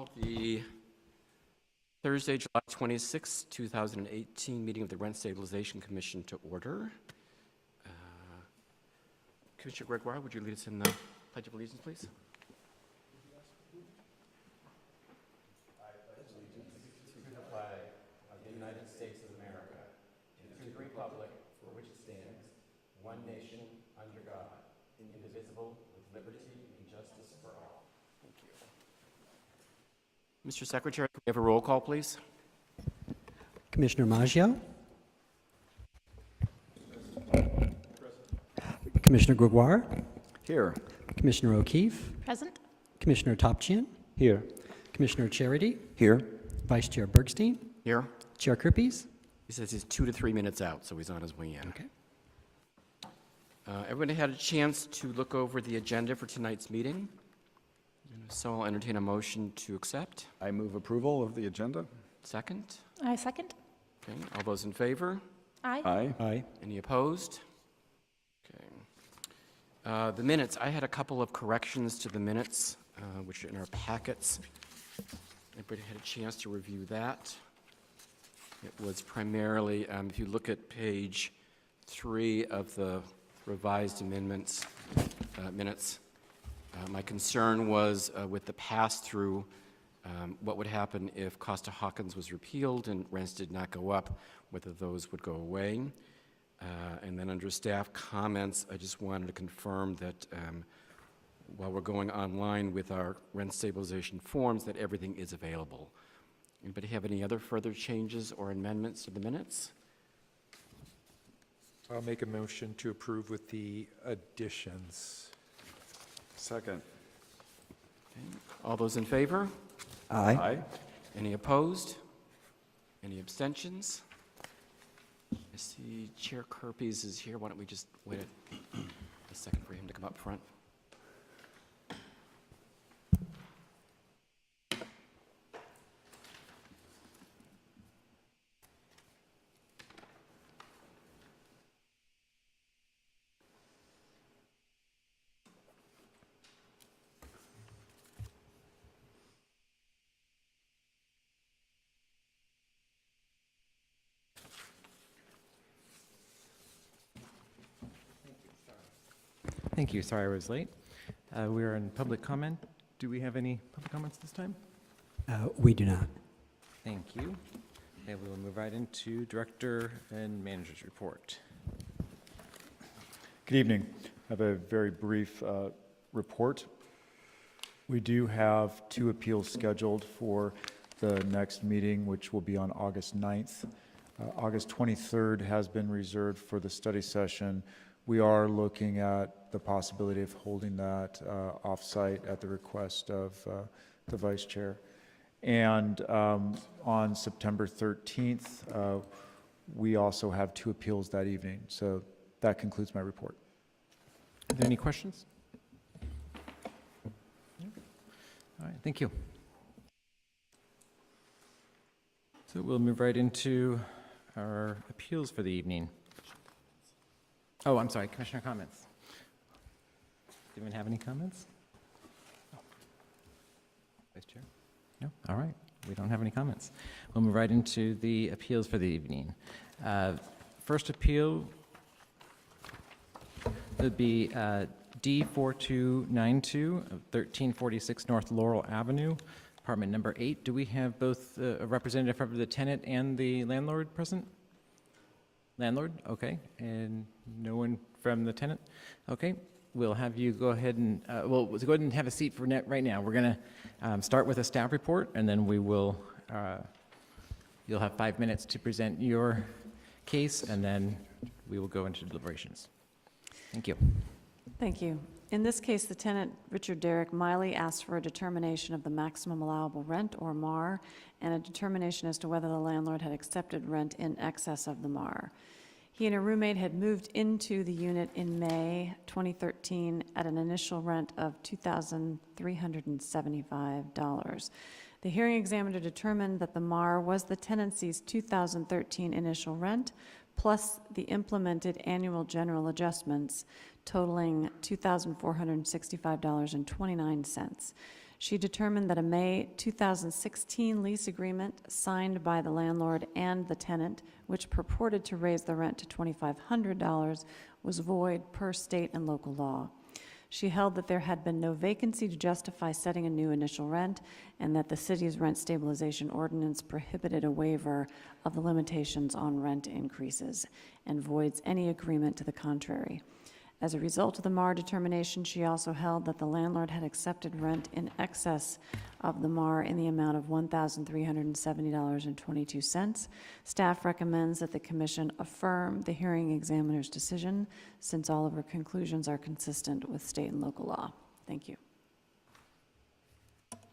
Call the Thursday, July 26, 2018 meeting of the Rent Stabilization Commission to order. Commissioner Gregoire, would you lead us in the Pledge of Allegiance, please? I pledge allegiance to the flag of the United States of America and to the republic for which it stands, one nation, under God, indivisible, with liberty and justice for all. Thank you. Mr. Secretary, can we have a roll call, please? Commissioner Maggio? Commissioner Gregoire? Here. Commissioner O'Keefe? Present. Commissioner Topchian? Here. Commissioner Charity? Here. Vice Chair Bergstein? Here. Chair Kirpies? He says he's 2 to 3 minutes out, so he's on his way in. Okay. Everybody had a chance to look over the agenda for tonight's meeting. So I'll entertain a motion to accept. I move approval of the agenda. Second. I second. Okay. All those in favor? Aye. Aye. Aye. Any opposed? Okay. The minutes, I had a couple of corrections to the minutes, which are in our packets. Everybody had a chance to review that. It was primarily, if you look at page 3 of the revised amendments minutes, my concern was with the pass-through, what would happen if Costa-Hawkins was repealed and rents did not go up, whether those would go away. And then under staff comments, I just wanted to confirm that while we're going online with our rent stabilization forms, that everything is available. Anybody have any other further changes or amendments to the minutes? I'll make a motion to approve with the additions. Second. Okay. All those in favor? Aye. Any opposed? Any abstentions? I see Chair Kirpies is here. Why don't we just wait a second for him to come up front? Thank you. Sorry I was late. We are in public comment. Do we have any public comments this time? We do not. Thank you. And we will move right into Director and Manager's report. Good evening. I have a very brief report. We do have 2 appeals scheduled for the next meeting, which will be on August 9th. August 23rd has been reserved for the study session. We are looking at the possibility of holding that off-site at the request of the Vice Chair. And on September 13th, we also have 2 appeals that evening. So that concludes my report. Are there any questions? All right, thank you. So we'll move right into our appeals for the evening. Oh, I'm sorry, Commissioner comments. Does anyone have any comments? Vice Chair? No? All right, we don't have any comments. We'll move right into the appeals for the evening. First appeal would be D4292 of 1346 North Laurel Avenue, apartment number 8. Do we have both a representative of the tenant and the landlord present? Landlord, okay, and no one from the tenant? Okay, we'll have you go ahead and, well, go ahead and have a seat for right now. We're gonna start with a staff report, and then we will, you'll have 5 minutes to present your case, and then we will go into deliberations. Thank you. Thank you. In this case, the tenant, Richard Derrick Miley, asked for a determination of the maximum allowable rent, or MAR, and a determination as to whether the landlord had accepted rent in excess of the MAR. He and a roommate had moved into the unit in May 2013 at an initial rent of $2,375. The hearing examiner determined that the MAR was the tenancy's 2013 initial rent, plus the implemented annual general adjustments totaling $2,465.29. She determined that a May 2016 lease agreement signed by the landlord and the tenant, which purported to raise the rent to $2,500, was void per state and local law. She held that there had been no vacancy to justify setting a new initial rent, and that the city's rent stabilization ordinance prohibited a waiver of the limitations on rent increases and voids any agreement to the contrary. As a result of the MAR determination, she also held that the landlord had accepted rent in excess of the MAR in the amount of $1,370.22. Staff recommends that the commission affirm the hearing examiner's decision, since all of her conclusions are consistent with state and local law. Thank you.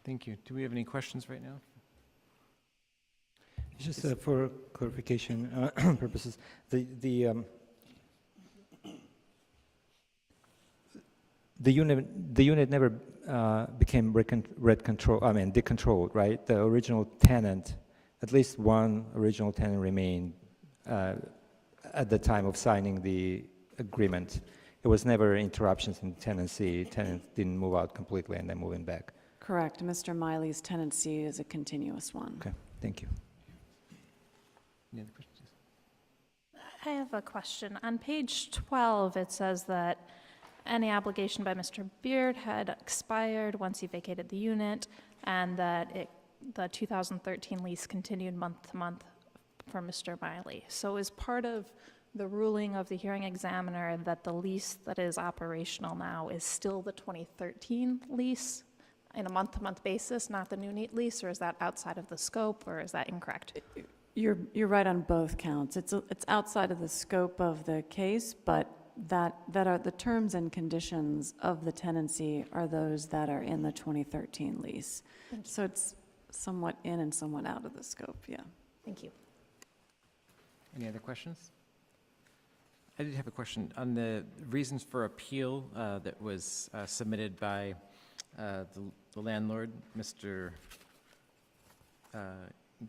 Thank you. Do we have any questions right now? Just for clarification purposes, the unit never became decontrolled, right? The original tenant, at least one original tenant remained at the time of signing the agreement. It was never interruptions in tenancy. Tenant didn't move out completely and then moving back. Correct. Mr. Miley's tenancy is a continuous one. Okay, thank you. Any other questions? I have a question. On page 12, it says that any obligation by Mr. Beard had expired once he vacated the unit, and that the 2013 lease continued month to month for Mr. Miley. So is part of the ruling of the hearing examiner that the lease that is operational now is still the 2013 lease in a month-to-month basis, not the new NEAT lease, or is that outside of the scope, or is that incorrect? You're right on both counts. It's outside of the scope of the case, but that are the terms and conditions of the tenancy are those that are in the 2013 lease. So it's somewhat in and somewhat out of the scope, yeah. Thank you. Any other questions? I did have a question on the reasons for appeal that was submitted by the landlord, Mr.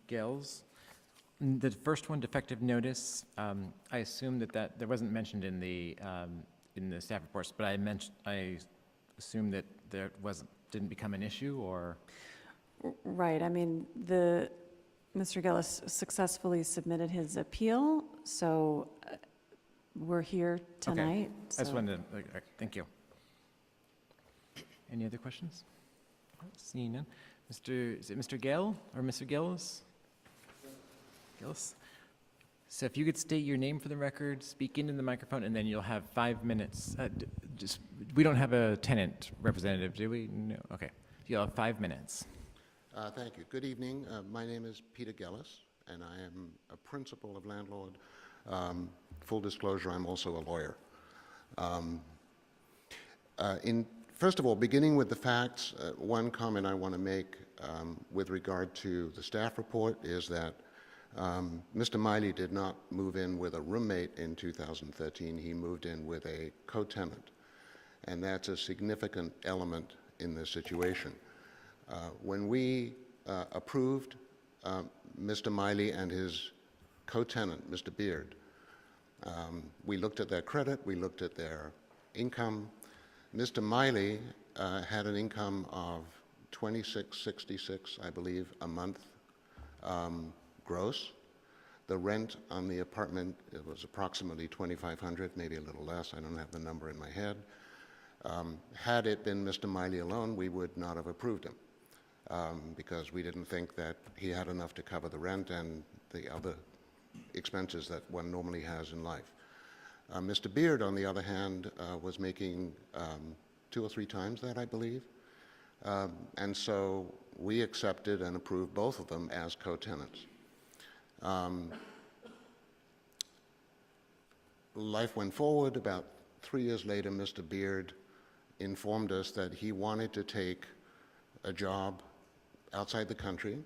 Gels. The first one, defective notice, I assume that there wasn't mentioned in the staff reports, but I assume that didn't become an issue, or? Right, I mean, Mr. Gillis successfully submitted his appeal, so we're here tonight. I just so- wanted to, thank you. Any other questions? Seeing none. Is it Mr. Gale or Mr. Gillis? Gillis? So if you could state your name for the record, speak into the microphone, and then you'll have 5 minutes. We don't have a tenant representative, do we? No. Okay. You'll have 5 minutes. Thank you. Good evening. My name is Peter Gellis, and I am a principal of Landlord. Full disclosure, I'm also a lawyer. First of all, beginning with the facts, one comment I want to make with regard to the staff report is that Mr. Miley did not move in with a roommate in 2013. He moved in with a co-tenant, and that's a significant element in this situation. When we approved Mr. Miley and his co-tenant, Mr. Beard, we looked at their credit, we looked at their income. Mr. Miley had an income of $26.66, I believe, a month gross. The rent on the apartment, it was approximately $2,500, maybe a little less. I don't have the number in my head. Had it been Mr. Miley alone, we would not have approved him because we didn't think that he had enough to cover the rent and the other expenses that one normally has in life. Mr. Beard, on the other hand, was making 2 or 3 times that, I believe. And so we accepted and approved both of them as co-tenants. Life went forward. About 3 years later, Mr. Beard informed us that he wanted to take a job outside the country.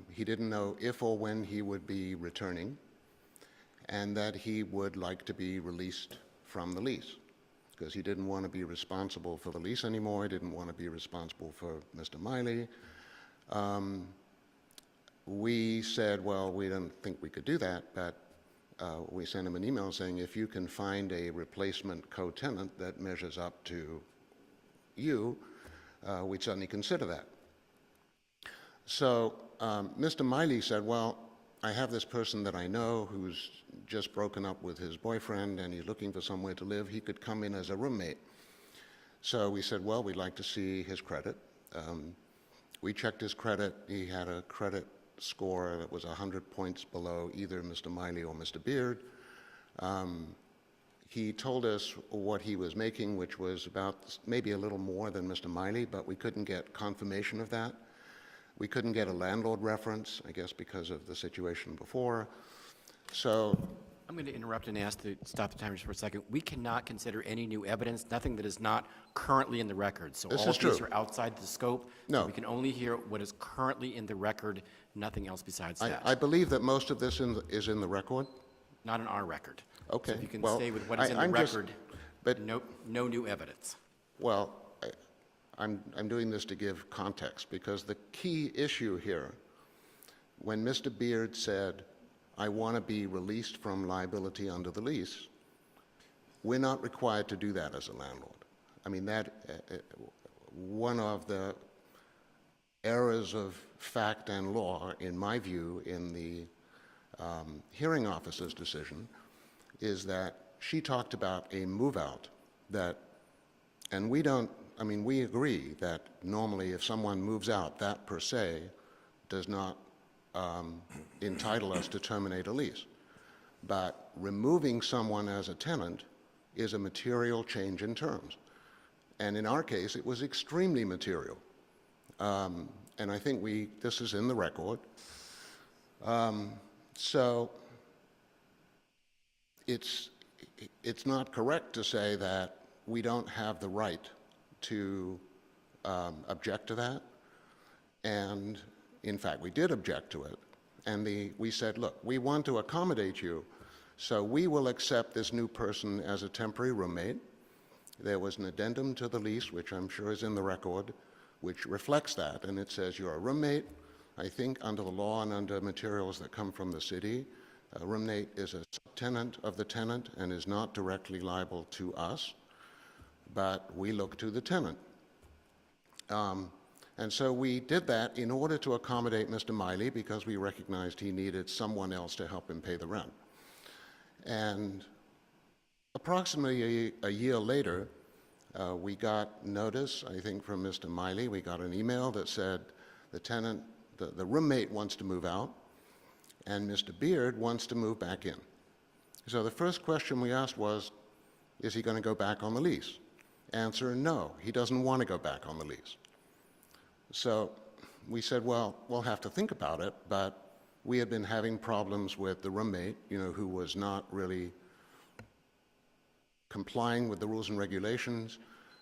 He didn't know if or when he would be returning, and that he would like to be released from the lease because he didn't want to be responsible for the lease anymore. He didn't want to be responsible for Mr. Miley. We said, well, we don't think we could do that, but we sent him an email saying, if you can find a replacement co-tenant that measures up to you, we'd certainly consider that. So Mr. Miley said, well, I have this person that I know who's just broken up with his boyfriend and he's looking for somewhere to live. He could come in as a roommate. So we said, well, we'd like to see his credit. We checked his credit. He had a credit score that was 100 points below either Mr. Miley or Mr. Beard. He told us what he was making, which was about maybe a little more than Mr. Miley, but we couldn't get confirmation of that. We couldn't get a landlord reference, I guess because of the situation before. So I'm going to interrupt and ask to stop the timer just for a second. We cannot consider any new evidence, nothing that is not currently in the record. So This all is of these true. are outside the scope. No. So we can only hear what is currently in the record, nothing else besides that. I believe that most of this is in the record. Not in our record. Okay, So if you can well, stay with what is in the I'm just- record, but- no new evidence. Well, I'm doing this to give context because the key issue here, when Mr. Beard said, I want to be released from liability under the lease, we're not required to do that as a landlord. I mean, that one of the errors of fact and law, in my view, in the hearing officer's decision, is that she talked about a move-out that, and we don't, I mean, we agree that normally if someone moves out, that per se does not entitle us to terminate a lease. But removing someone as a tenant is a material change in terms. And in our case, it was extremely material. And I think this is in the record. So it's not correct to say that we don't have the right to object to that. And in fact, we did object to it. And we said, look, we want to accommodate you, so we will accept this new person as a temporary roommate. There was an addendum to the lease, which I'm sure is in the record, which reflects that. And it says you're a roommate. I think under the law and under materials that come from the city, a roommate is a tenant of the tenant and is not directly liable to us, but we look to the tenant. And so we did that in order to accommodate Mr. Miley because we recognized he needed someone else to help him pay the rent. And approximately a year later, we got notice, I think from Mr. Miley, we got an email that said the tenant, the roommate wants to move out and Mr. Beard wants to move back in. So the first question we asked was, is he going to go back on the lease? Answer, no, he doesn't want to go back on the lease. So we said, well, we'll have to think about it, but we had been having problems with the roommate, who was not really complying with the rules and regulations.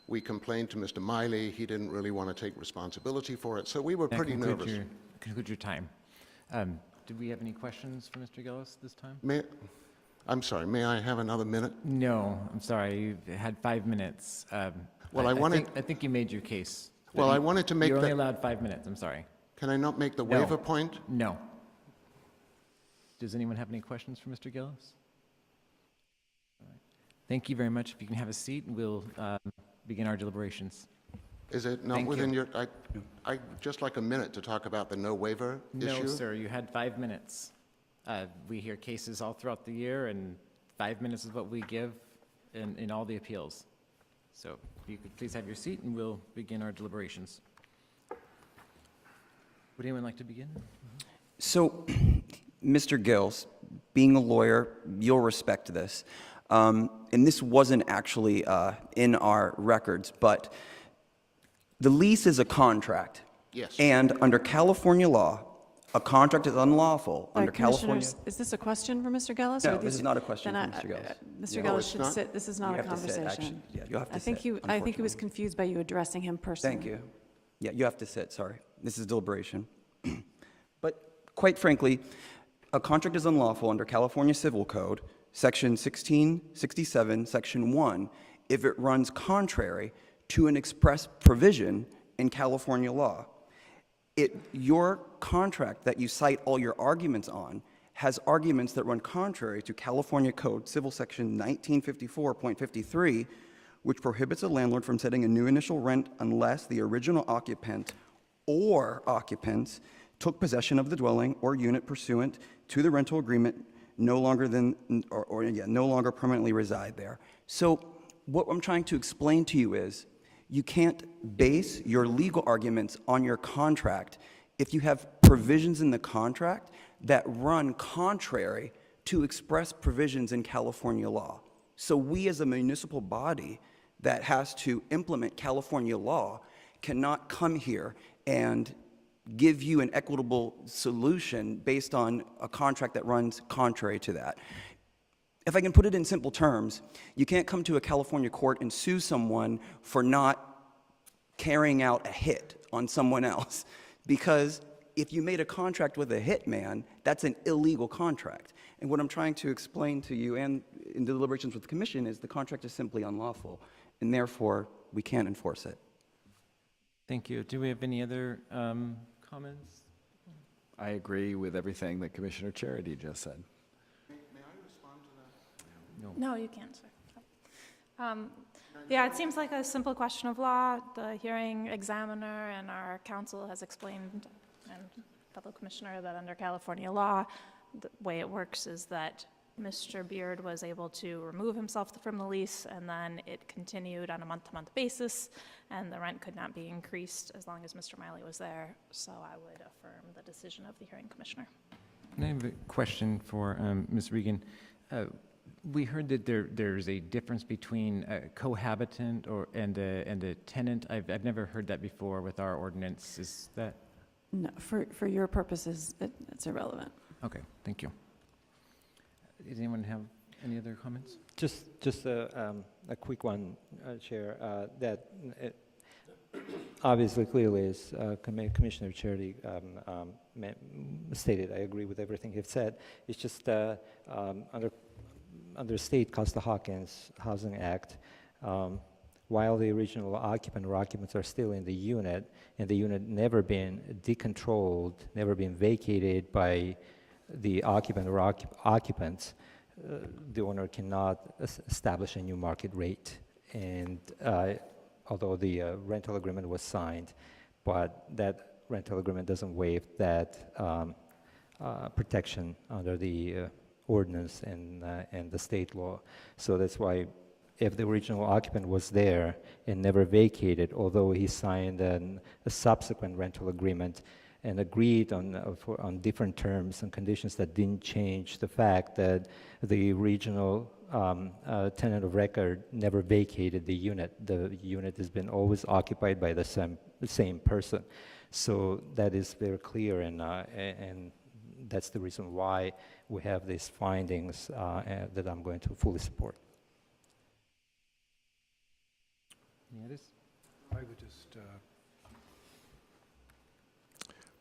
We complained to Mr. Miley. He didn't really want to take responsibility for it, so we were pretty nervous. Conclude your time. Do we have any questions for Mr. Gillis this time? I'm sorry, may I have another minute? No, I'm sorry. You had 5 minutes. Well, I think you made your case. Well, I wanted to make You're only that. allowed 5 minutes. I'm sorry. Can I not make the No. waiver point? No. Does anyone have any questions for Mr. Gillis? All right. Thank you very much. If you can have a seat, we'll begin our deliberations. Is it not Thank within you. your, I just like a minute to talk about the no waiver issue? No, sir. You had 5 minutes. We hear cases all throughout the year, and 5 minutes is what we give in all the appeals. So if you could please have your seat, and we'll begin our deliberations. Would anyone like to begin? So, Mr. Gills, being a lawyer, you'll respect this. And this wasn't actually in our records, but the lease is a contract. Yes. And under California law, a contract is unlawful under California. Commissioners, is this a question for Mr. Gillis? No, or this these- is not a question then for Mr. Gillis. Mr. No, Gillis it's should not? sit. This is You not a have to sit, conversation. actually. Yeah, you have to I think sit, I think he was unfortunately. confused by you addressing him personally. Thank you. Yeah, you have to sit, sorry. This is deliberation. But quite frankly, a contract is unlawful under California Civil Code, Section 1667, Section 1, if it runs contrary to an express provision in California law. Your contract that you cite all your arguments on has arguments that run contrary to California Code Civil Section 1954.53, which prohibits a landlord from setting a new initial rent unless the original occupant or occupants took possession of the dwelling or unit pursuant to the rental agreement no longer no longer permanently reside there. So what I'm trying to explain to you is you can't base your legal arguments on your contract if you have provisions in the contract that run contrary to express provisions in California law. So we as a municipal body that has to implement California law cannot come here and give you an equitable solution based on a contract that runs contrary to that. If I can put it in simple terms, you can't come to a California court and sue someone for not carrying out a hit on someone else, because if you made a contract with a hitman, that's an illegal contract. And what I'm trying to explain to you and in the deliberations with the commission is the contract is simply unlawful, and therefore we can't enforce it. Thank you. Do we have any other comments? I agree with everything that Commissioner Charity just said. May I respond to that? No, you can't, sir. Yeah, it seems like a simple question of law. The hearing examiner and our counsel has explained, and fellow commissioner, that under California law, the way it works is that Mr. Beard was able to remove himself from the lease, and then it continued on a month-to-month basis, and the rent could not be increased as long as Mr. Miley was there. So I would affirm the decision of the hearing commissioner. And I have a question for Ms. Regan. We heard that there's a difference between a cohabitant and a tenant. I've never heard that before with our ordinance. Is that? No, for your purposes, it's irrelevant. Okay, thank you. Does anyone have any other comments? Just a quick one, Chair, that obviously, clearly, as Commissioner Charity stated, I agree with everything you've said. It's just under state Costa-Hawkins Housing Act, while the original occupant or occupants are still in the unit, and the unit never been decontrolled, never been vacated by the occupant or occupants, the owner cannot establish a new market rate. And although the rental agreement was signed, but that rental agreement doesn't waive that protection under the ordinance and the state law. So that's why if the original occupant was there and never vacated, although he signed a subsequent rental agreement and agreed on different terms and conditions that didn't change the fact that the original tenant of record never vacated the unit. The unit has been always occupied by the same person. So that is very clear, and that's the reason why we have these findings that I'm going to fully support. Any others? I would just,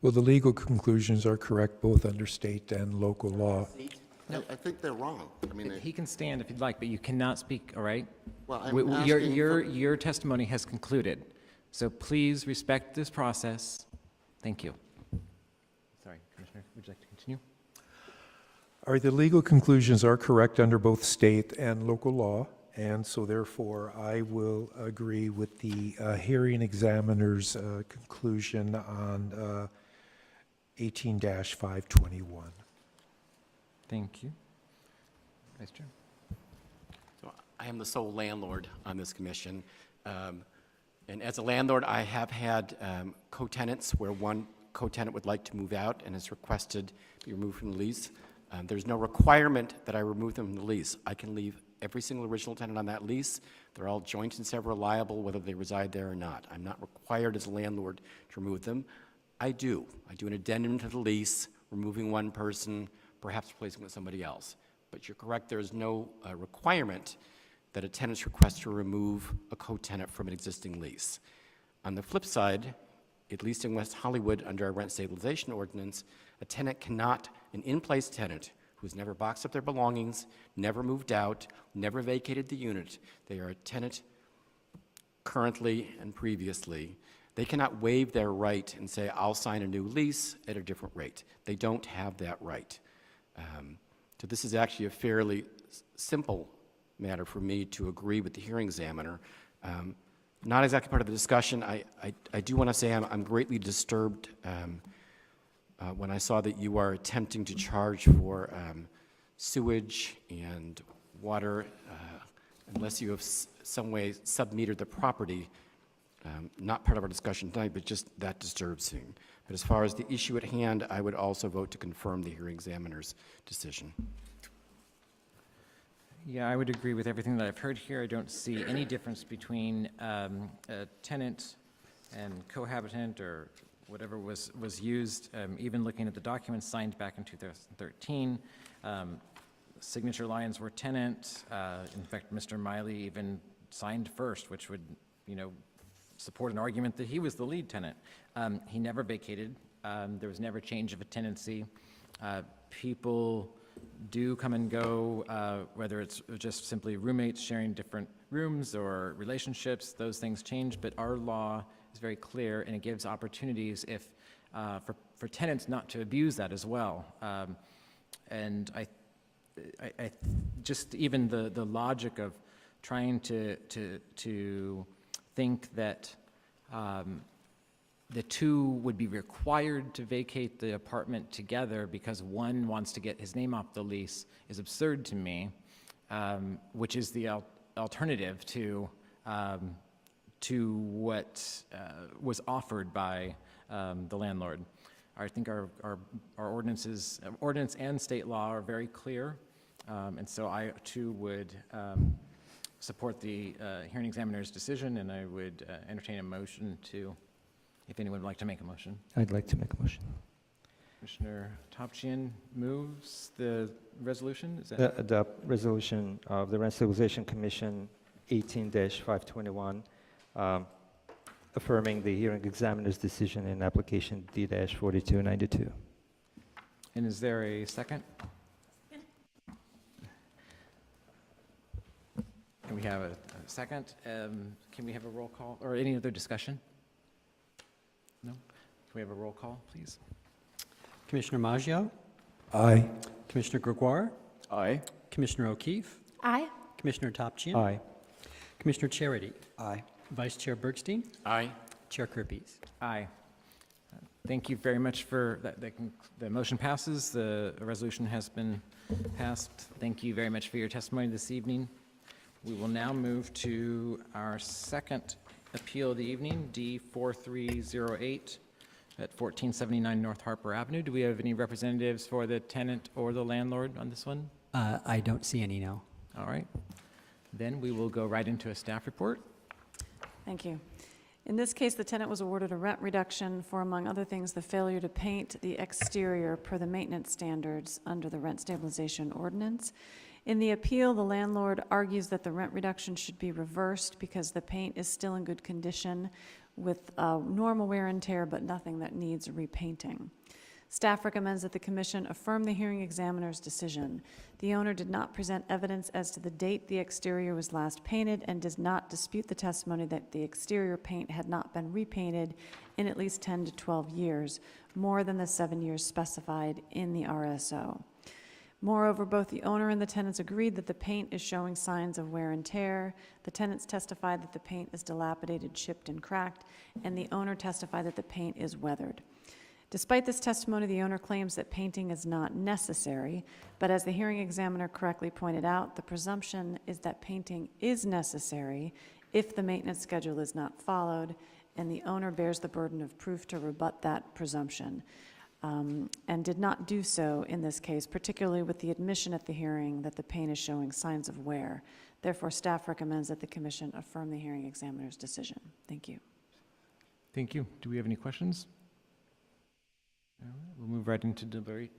well, the legal conclusions are correct both under state and local law. I think they're wrong. I mean, He can stand if you'd like, but you cannot speak, all right? well, I'm asking Your testimony has concluded, so please respect this process. Thank you. Sorry, Commissioner, would you like to continue? All right, the legal conclusions are correct under both state and local law, and so therefore I will agree with the hearing examiner's conclusion on 18-521. Thank you. Vice Chair. So I am the sole landlord on this commission. And as a landlord, I have had co-tenants where one co-tenant would like to move out and has requested to be removed from the lease. There's no requirement that I remove them from the lease. I can leave every single original tenant on that lease. They're all joint and several liable whether they reside there or not. I'm not required as a landlord to remove them. I do an addendum to the lease, removing one person, perhaps replacing with somebody else. But you're correct, there is no requirement that a tenant's request to remove a co-tenant from an existing lease. On the flip side, at least in West Hollywood, under our rent stabilization ordinance, a tenant cannot, an in-place tenant who's never boxed up their belongings, never moved out, never vacated the unit, they are a tenant currently and previously, they cannot waive their right and say, I'll sign a new lease at a different rate. They don't have that right. So this is actually a fairly simple matter for me to agree with the hearing examiner. Not exactly part of the discussion. I do want to say I'm greatly disturbed when I saw that you are attempting to charge for sewage and water unless you have some way sub-metered the property. Not part of our discussion tonight, but just that disturbs me. But as far as the issue at hand, I would also vote to confirm the hearing examiner's decision. Yeah, I would agree with everything that I've heard here. I don't see any difference between a tenant and cohabitant or whatever was used. Even looking at the documents signed back in 2013, signature lines were tenant. In fact, Mr. Miley even signed first, which would, support an argument that he was the lead tenant. He never vacated. There was never change of a tenancy. People do come and go, whether it's just simply roommates sharing different rooms or relationships, those things change, but our law is very clear and it gives opportunities if, for tenants not to abuse that as well. And I just even the logic of trying to think that the two would be required to vacate the apartment together because one wants to get his name off the lease is absurd to me, which is the alternative to what was offered by the landlord. I think our ordinance and state law are very clear, and so I too would support the hearing examiner's decision, and I would entertain a motion to, if anyone would like to make a motion. I'd like to make a motion. Commissioner Topchian moves the resolution. Is that Adopt resolution of the Rent Stabilization Commission 18-521, affirming the hearing examiner's decision in application D-4292. And is there a second? Can we have a second? Can we have a roll call or any other discussion? No? Can we have a roll call, please? Commissioner Maggio, Aye. Commissioner Gregoire, Aye. Commissioner O'Keefe, Aye. Commissioner Topchian, Aye. Commissioner Charity, Aye. Vice Chair Bergstein, Aye. Chair Kirpies. Aye. Thank you very much for that. The motion passes. The resolution has been passed. Thank you very much for your testimony this evening. We will now move to our second appeal of the evening, D4308 at 1479 North Harper Avenue. Do we have any representatives for the tenant or the landlord on this one? I don't see any, no. All right. Then we will go right into a staff report. Thank you. In this case, the tenant was awarded a rent reduction for, among other things, the failure to paint the exterior per the maintenance standards under the rent stabilization ordinance. In the appeal, the landlord argues that the rent reduction should be reversed because the paint is still in good condition with normal wear and tear, but nothing that needs repainting. Staff recommends that the commission affirm the hearing examiner's decision. The owner did not present evidence as to the date the exterior was last painted and does not dispute the testimony that the exterior paint had not been repainted in at least 10 to 12 years, more than the 7 years specified in the RSO. Moreover, both the owner and the tenants agreed that the paint is showing signs of wear and tear. The tenants testified that the paint is dilapidated, chipped, and cracked, and the owner testified that the paint is weathered. Despite this testimony, the owner claims that painting is not necessary, but as the hearing examiner correctly pointed out, the presumption is that painting is necessary if the maintenance schedule is not followed, and the owner bears the burden of proof to rebut that presumption. And did not do so in this case, particularly with the admission at the hearing that the paint is showing signs of wear. Therefore, staff recommends that the commission affirm the hearing examiner's decision. Thank you. Thank you. Do we have any questions? All right, we'll move right into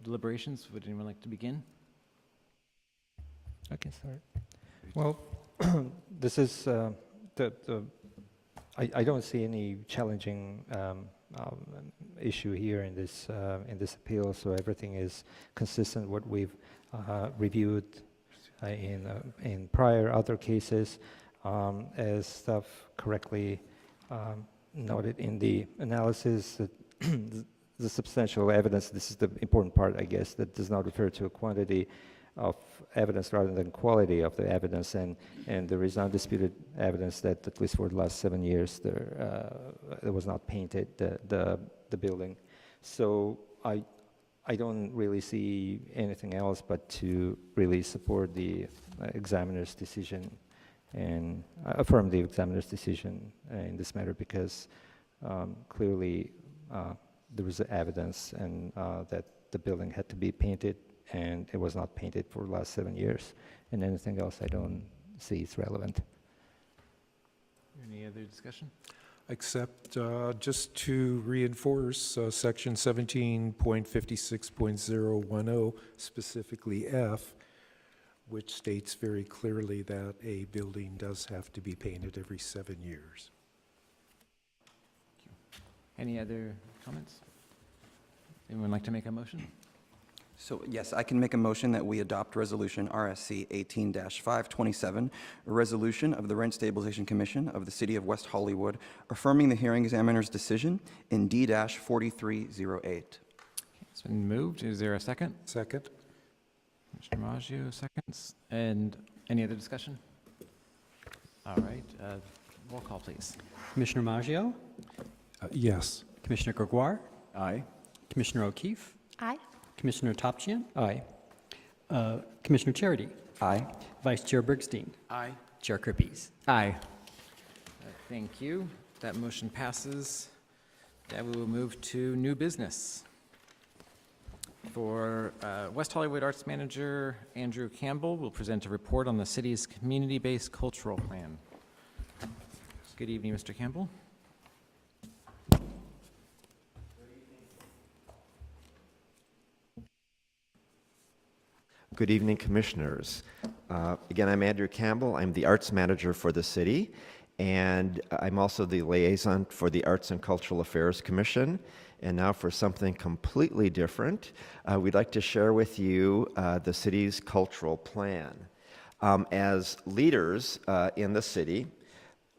deliberations. Would anyone like to begin? I can start. Well, this is I don't see any challenging issue here in this appeal. So everything is consistent what we've reviewed in prior other cases, as staff correctly noted in the analysis. That the substantial evidence. This is the important part, I guess, that does not refer to a quantity. of evidence rather than quality of the evidence, and there is undisputed evidence that at least for the last 7 years it was not painted, the building. So I don't really see anything else but to really support the examiner's decision and affirm the examiner's decision in this matter, because clearly there was evidence and that the building had to be painted, and it was not painted for the last 7 years. And anything else I don't see is relevant. Any other discussion? Except just to reinforce section 17.56.010, specifically F, which states very clearly that a building does have to be painted every 7 years. Any other comments? Anyone like to make a motion? So yes, I can make a motion that we adopt Resolution RSC 18-527, a resolution of the Rent Stabilization Commission of the City of West Hollywood affirming the hearing examiner's decision in D-4308. It's been moved. Is there a second? Second? Mr. Maggio seconds. And any other discussion? All right. Roll call, please. Commissioner Maggio, Yes. Commissioner Gregoire, Aye. Commissioner O'Keefe, Aye. Commissioner Topchian, Aye. Commissioner Charity, Aye. Vice Chair Bergstein, Aye. Chair Kirpies. Aye. Thank you. That motion passes. Now we will move to new business. For West Hollywood Arts Manager Andrew Campbell will present a report on the city's community-based cultural plan. Good evening, Mr. Campbell. Good evening, Commissioners. Again, I'm Andrew Campbell. I'm the Arts Manager for the city, and I'm also the liaison for the Arts and Cultural Affairs Commission. And now for something completely different, we'd like to share with you the city's cultural plan. As leaders in the city,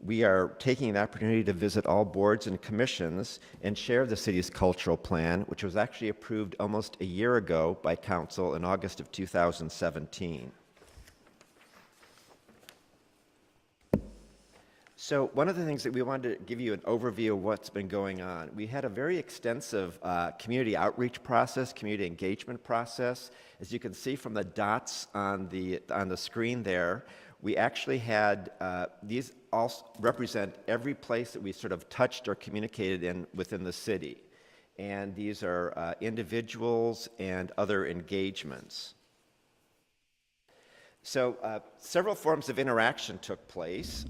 we are taking the opportunity to visit all boards and commissions and share the city's cultural plan, which was actually approved almost a year ago by Council in August of 2017. So one of the things that we wanted to give you an overview of what's been going on. We had a very extensive community outreach process, community engagement process. As you can see from the dots on the screen there, we actually had, these all represent every place that we sort of touched or communicated in within the city. And these are individuals and other engagements. So several forms of interaction took place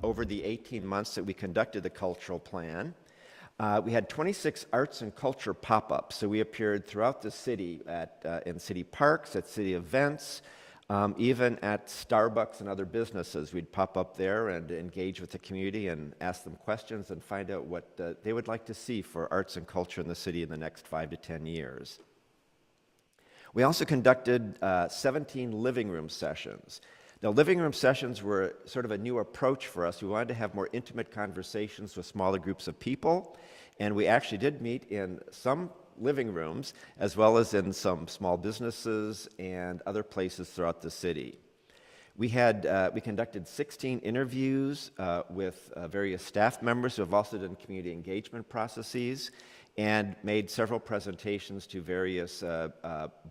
over the 18 months that we conducted the cultural plan. We had 26 arts and culture pop-ups. So we appeared throughout the city in city parks, at city events, even at Starbucks and other businesses. We'd pop up there and engage with the community and ask them questions and find out what they would like to see for arts and culture in the city in the next 5 to 10 years. We also conducted 17 living room sessions. Now, living room sessions were sort of a new approach for us. We wanted to have more intimate conversations with smaller groups of people, and we actually did meet in some living rooms, as well as in some small businesses and other places throughout the city. We conducted 16 interviews with various staff members who have also done community engagement processes, and made several presentations to various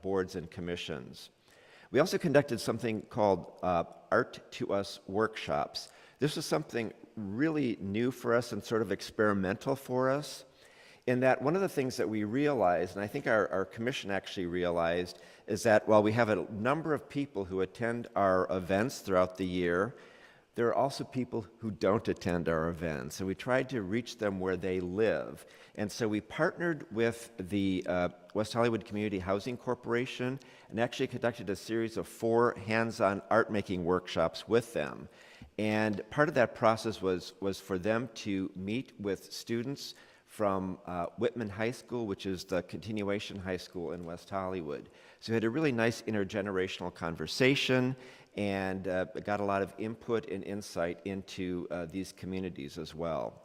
boards and commissions. We also conducted something called Art to Us workshops. This was something really new for us and sort of experimental for us, in that one of the things that we realized, and I think our commission actually realized, is that while we have a number of people who attend our events throughout the year, there are also people who don't attend our events, and we tried to reach them where they live. And so we partnered with the West Hollywood Community Housing Corporation and actually conducted a series of 4 hands-on art-making workshops with them. And part of that process was for them to meet with students from Whitman High School, which is the continuation high school in West Hollywood. So we had a really nice intergenerational conversation and got a lot of input and insight into these communities as well.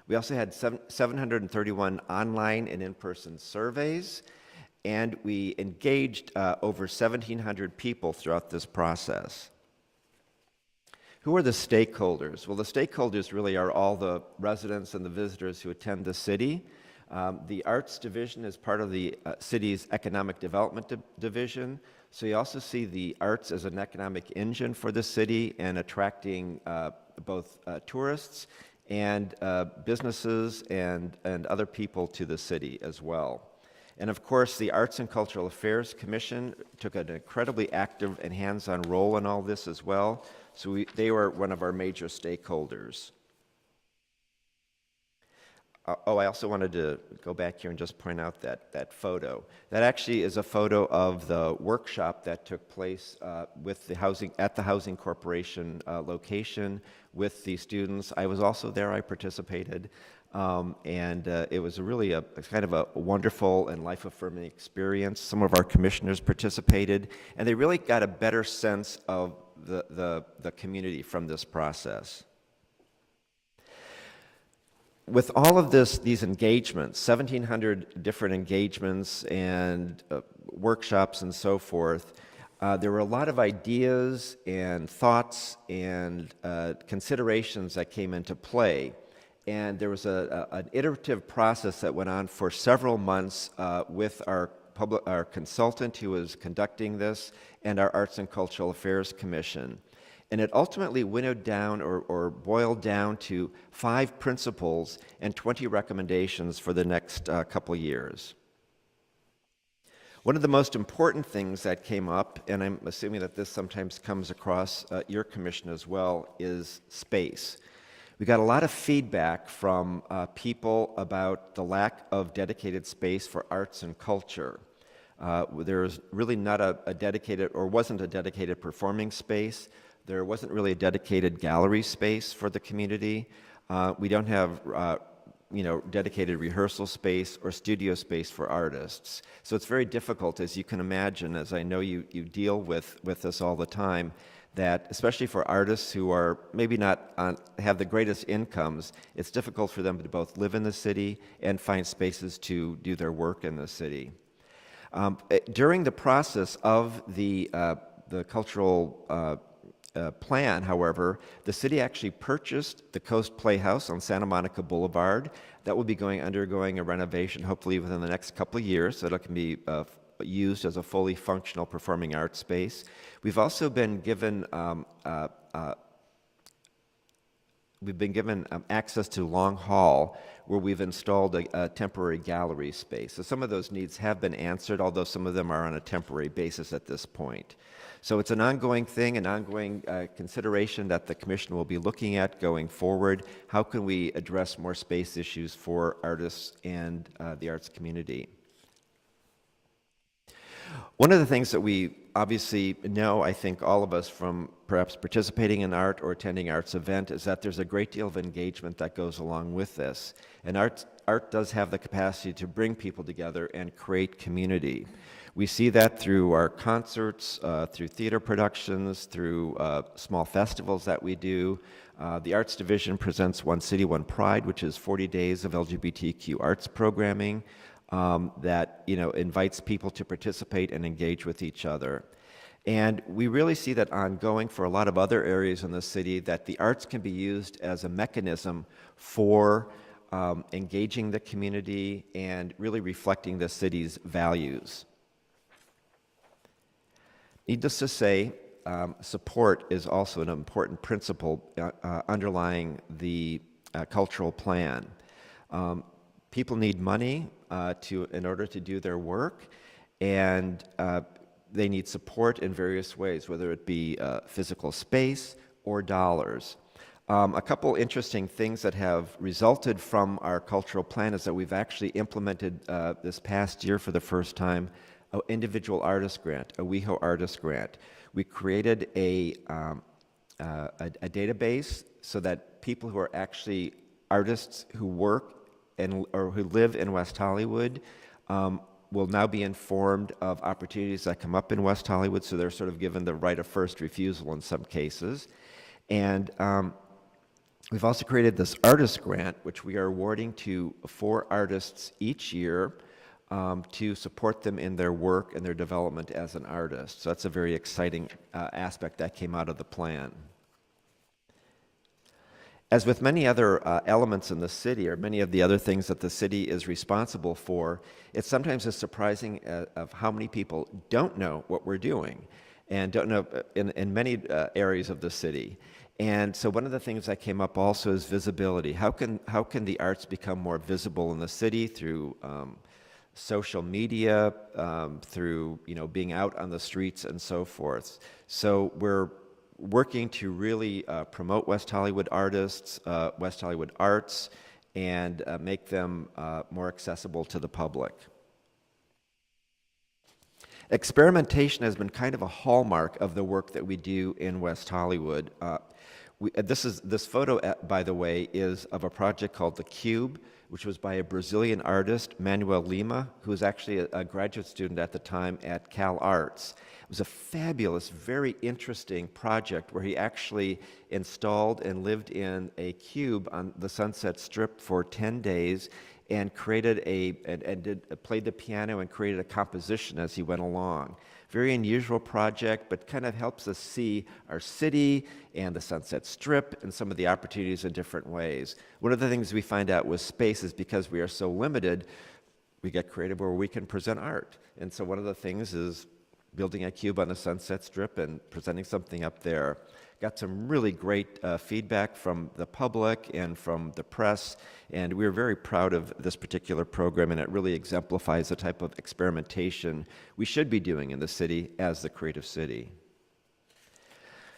We also had 731 online and in-person surveys, and we engaged over 1,700 people throughout this process. Who are the stakeholders? Well, the stakeholders really are all the residents and the visitors who attend the city. The Arts Division is part of the city's Economic Development Division, so you also see the arts as an economic engine for the city and attracting both tourists and businesses and other people to the city as well. And of course, the Arts and Cultural Affairs Commission took an incredibly active and hands-on role in all this as well. So they were one of our major stakeholders. I also wanted to go back here and just point out that photo. That actually is a photo of the workshop that took place with the Housing Corporation location with the students. I was also there. I participated. It was really a kind of a wonderful and life-affirming experience. Some of our commissioners participated, and they really got a better sense of the community from this process. With all of these engagements, 1,700 different engagements and workshops and so forth, there were a lot of ideas and thoughts and considerations that came into play. And there was an iterative process that went on for several months with our consultant who was conducting this and our Arts and Cultural Affairs Commission. And it ultimately winnowed down or boiled down to 5 principles and 20 recommendations for the next couple years. One of the most important things that came up, and I'm assuming that this sometimes comes across your commission as well, is space. We got a lot of feedback from people about the lack of dedicated space for arts and culture. There's really not a dedicated, or wasn't a dedicated performing space. There wasn't really a dedicated gallery space for the community. We don't have dedicated rehearsal space or studio space for artists. So it's very difficult, as you can imagine, as I know you deal with this all the time, that especially for artists who are maybe not have the greatest incomes, it's difficult for them to both live in the city and find spaces to do their work in the city. During the process of the cultural plan, however, the city actually purchased the Coast Playhouse on Santa Monica Boulevard. That will be undergoing a renovation hopefully within the next couple of years so that it can be used as a fully functional performing arts space. We've also been given access to Long Hall, where we've installed a temporary gallery space. So some of those needs have been answered, although some of them are on a temporary basis at this point. So it's an ongoing thing, an ongoing consideration that the Commission will be looking at going forward. How can we address more space issues for artists and the arts community? One of the things that we obviously know, I think all of us from perhaps participating in art or attending arts event, is that there's a great deal of engagement that goes along with this. And art does have the capacity to bring people together and create community. We see that through our concerts, through theater productions, through small festivals that we do. The Arts Division presents One City, One Pride, which is 40 days of LGBTQ arts programming that invites people to participate and engage with each other. And we really see that ongoing for a lot of other areas in the city, that the arts can be used as a mechanism for engaging the community and really reflecting the city's values. Needless to say, support is also an important principle underlying the cultural plan. People need money in order to do their work, and they need support in various ways, whether it be physical space or dollars. A couple interesting things that have resulted from our cultural plan is that we've actually implemented this past year for the first time an individual artist grant, a WeHo artist grant. We created a database so that people who are actually artists who work or who live in West Hollywood will now be informed of opportunities that come up in West Hollywood, so they're sort of given the right of first refusal in some cases. And we've also created this artist grant, which we are awarding to 4 artists each year to support them in their work and their development as an artist. So that's a very exciting aspect that came out of the plan. As with many other elements in the city, or many of the other things that the city is responsible for, it sometimes is surprising of how many people don't know what we're doing, and don't know in many areas of the city. And so one of the things that came up also is visibility. How can the arts become more visible in the city through social media, through being out on the streets and so forth? So we're working to really promote West Hollywood artists, West Hollywood arts, and make them more accessible to the public. Experimentation has been kind of a hallmark of the work that we do in West Hollywood. This photo, by the way, is of a project called The Cube, which was by a Brazilian artist, Manuel Lima, who was actually a graduate student at the time at Cal Arts. It was a fabulous, very interesting project where he actually installed and lived in a cube on the Sunset Strip for 10 days and created played the piano and created a composition as he went along. Very unusual project, but kind of helps us see our city and the Sunset Strip and some of the opportunities in different ways. One of the things we find out with space is because we are so limited, we get creative where we can present art. And so one of the things is building a cube on the Sunset Strip and presenting something up there. Got some really great feedback from the public and from the press, and we're very proud of this particular program, and it really exemplifies the type of experimentation we should be doing in the city as the creative city.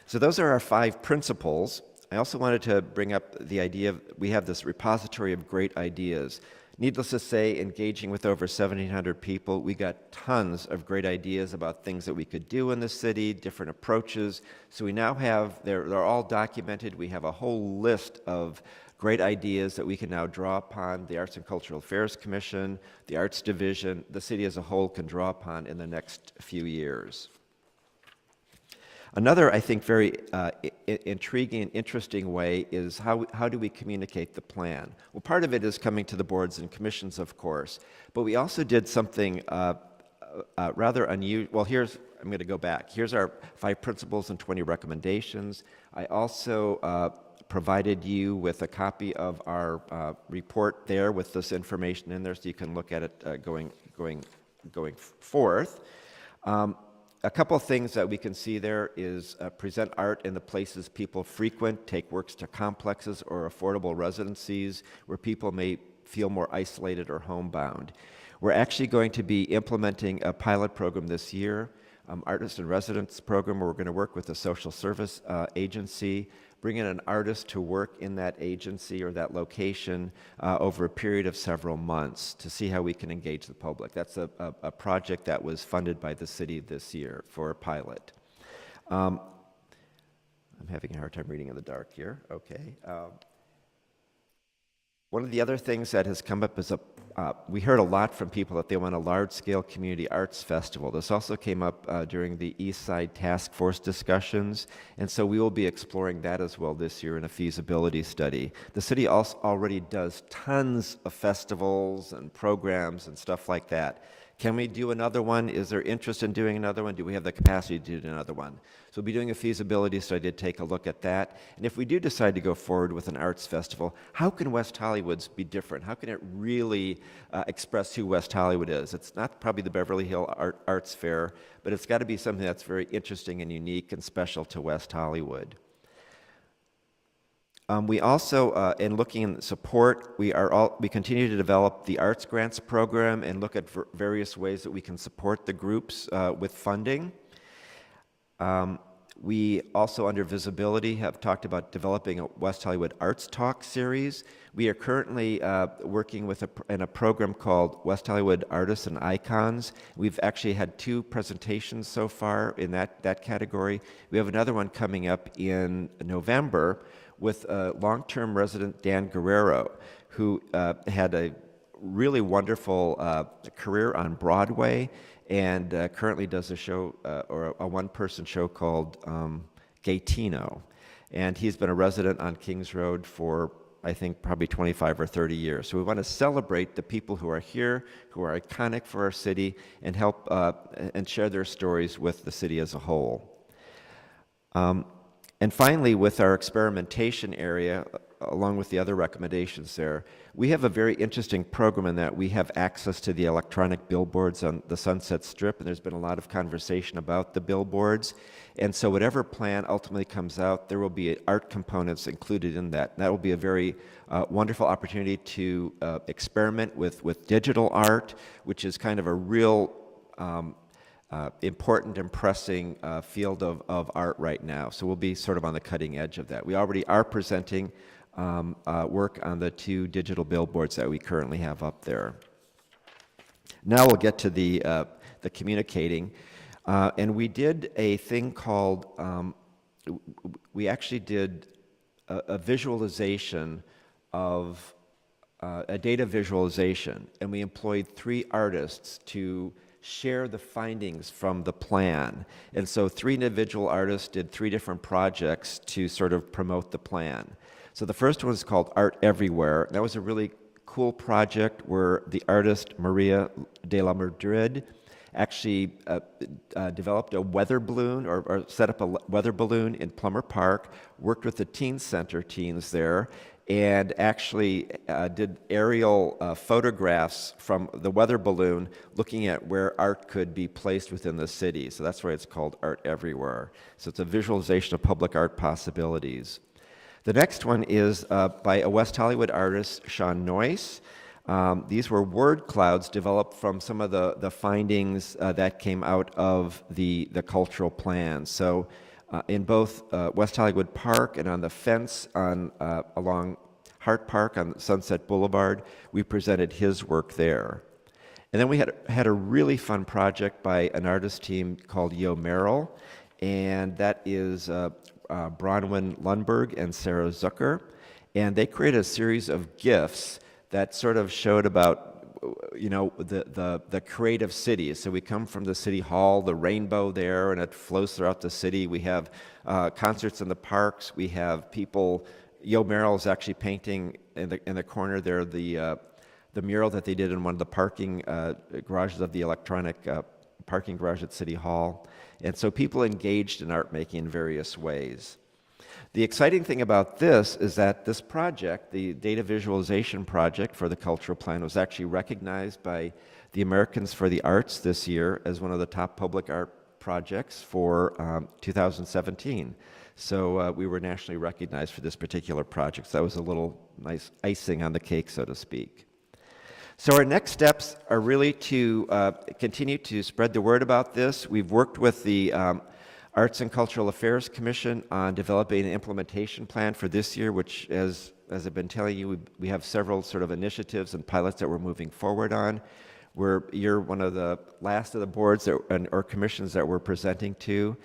So those are our 5 principles. I also wanted to bring up the idea of we have this repository of great ideas. Needless to say, engaging with over 1,700 people, we got tons of great ideas about things that we could do in the city, different approaches. So we now have, they're all documented. We have a whole list of great ideas that we can now draw upon. The Arts and Cultural Affairs Commission, the Arts Division, the city as a whole can draw upon in the next few years. Another, I think, very intriguing and interesting way is how do we communicate the plan? Well, part of it is coming to the boards and commissions, of course, but we also did something rather unusual. Well, I'm going to go back. Here's our 5 principles and 20 recommendations. I also provided you with a copy of our report there with this information in there, so you can look at it going forth. A couple of things that we can see there is present art in the places people frequent, take works to complexes or affordable residencies where people may feel more isolated or homebound. We're actually going to be implementing a pilot program this year, Artist in Residence program, where we're going to work with a social service agency, bring in an artist to work in that agency or that location over a period of several months to see how we can engage the public. That's a project that was funded by the city this year for a pilot. I'm having a hard time reading in the dark here. Okay. One of the other things that has come up is we heard a lot from people that they want a large-scale community arts festival. This also came up during the East Side Task Force discussions, and so we will be exploring that as well this year in a feasibility study. The city also already does tons of festivals and programs and stuff like that. Can we do another one? Is there interest in doing another one? Do we have the capacity to do another one? So we'll be doing a feasibility study to take a look at that. And if we do decide to go forward with an arts festival, how can West Hollywood's be different? How can it really express who West Hollywood is? It's not probably the Beverly Hills Arts Fair, but it's got to be something that's very interesting and unique and special to West Hollywood. We also, in looking at support, we continue to develop the Arts Grants program and look at various ways that we can support the groups with funding. We also, under visibility, have talked about developing a West Hollywood Arts Talk series. We are currently working in a program called West Hollywood Artists and Icons. We've actually had 2 presentations so far in that category. We have another one coming up in November with long-term resident Dan Guerrero, who had a really wonderful career on Broadway and currently does a show, or a one-person show called Gaytino. And he's been a resident on Kings Road for I think, probably 25 or 30 years. So we want to celebrate the people who are here, who are iconic for our city, and help and share their stories with the city as a whole. And finally, with our experimentation area, along with the other recommendations there, we have a very interesting program in that we have access to the electronic billboards on the Sunset Strip, and there's been a lot of conversation about the billboards. And so whatever plan ultimately comes out, there will be art components included in that. And that will be a very wonderful opportunity to experiment with digital art, which is kind of a real important and pressing field of art right now. So we'll be sort of on the cutting edge of that. We already are presenting work on the 2 digital billboards that we currently have up there. Now we'll get to the communicating. And we did a thing called, we actually did a visualization of, a data visualization. And we employed 3 artists to share the findings from the plan. And so 3 individual artists did 3 different projects to sort of promote the plan. So the first one is called Art Everywhere. That was a really cool project where the artist Maria de la Madrid actually developed a weather balloon or set up a weather balloon in Plummer Park, worked with the teen center teens there, and actually did aerial photographs from the weather balloon looking at where art could be placed within the city. So that's why it's called Art Everywhere. So it's a visualization of public art possibilities. The next one is by a West Hollywood artist, Sean Noyce. These were word clouds developed from some of the findings that came out of the cultural plan. So in both West Hollywood Park and on the fence on along Hart Park on Sunset Boulevard, we presented his work there. And then we had a really fun project by an artist team called Yo Merrill, and that is Bronwyn Lundberg and Sarah Zucker, and they created a series of GIFs that sort of showed about, you know, the creative cities. So we come from the city hall, the rainbow there, and it flows throughout the city. We have concerts in the parks. We have people. Yo Merrill is actually painting in the corner there the mural that they did in one of the parking garages of the electronic parking garage at City Hall. And so people engaged in art making in various ways. The exciting thing about this is that this project, the data visualization project for the cultural plan, was actually recognized by the Americans for the Arts this year as one of the top public art projects for 2017. So we were nationally recognized for this particular project. So that was a little nice icing on the cake, so to speak. So our next steps are really to continue to spread the word about this. We've worked with the Arts and Cultural Affairs Commission on developing an implementation plan for this year, which, as I've been telling you, we have several sort of initiatives and pilots that we're moving forward on. You're one of the last of the boards or commissions that we're presenting to.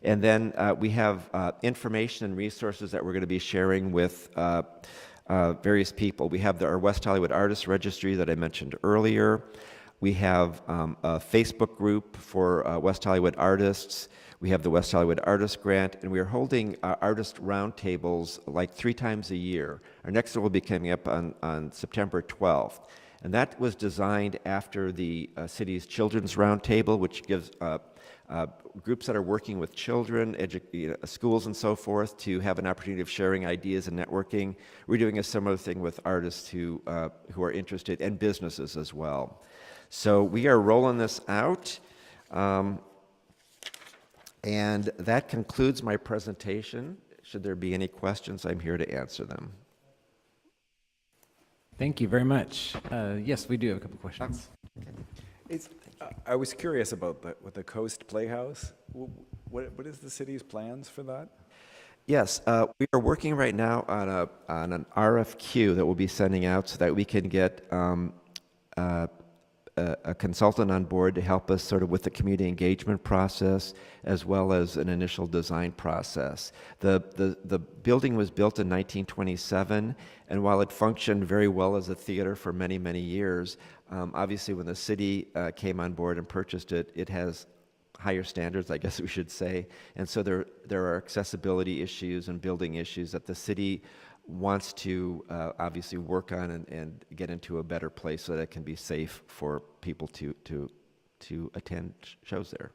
And then we have information and resources that we're going to be sharing with various people. We have our West Hollywood Artists Registry that I mentioned earlier. We have a Facebook group for West Hollywood artists. We have the West Hollywood Artist Grant, and we are holding artist roundtables like 3 times a year. Our next one will be coming up on September 12th. And that was designed after the city's Children's Roundtable, which gives groups that are working with children, schools and so forth, to have an opportunity of sharing ideas and networking. We're doing a similar thing with artists who are interested, and businesses as well. So we are rolling this out. And that concludes my presentation. Should there be any questions, I'm here to answer them. Thank you very much. Yes, we do have a couple questions. I was curious about with the Coast Playhouse. What is the city's plans for that? Yes, we are working right now on an RFQ that we'll be sending out so that we can get a consultant on board to help us sort of with the community engagement process as well as an initial design process. The building was built in 1927, and while it functioned very well as a theater for many, many years, obviously when the city came on board and purchased it, it has higher standards, I guess we should say, and so there are accessibility issues and building issues that the city wants to obviously work on and get into a better place so that it can be safe for people to attend shows there.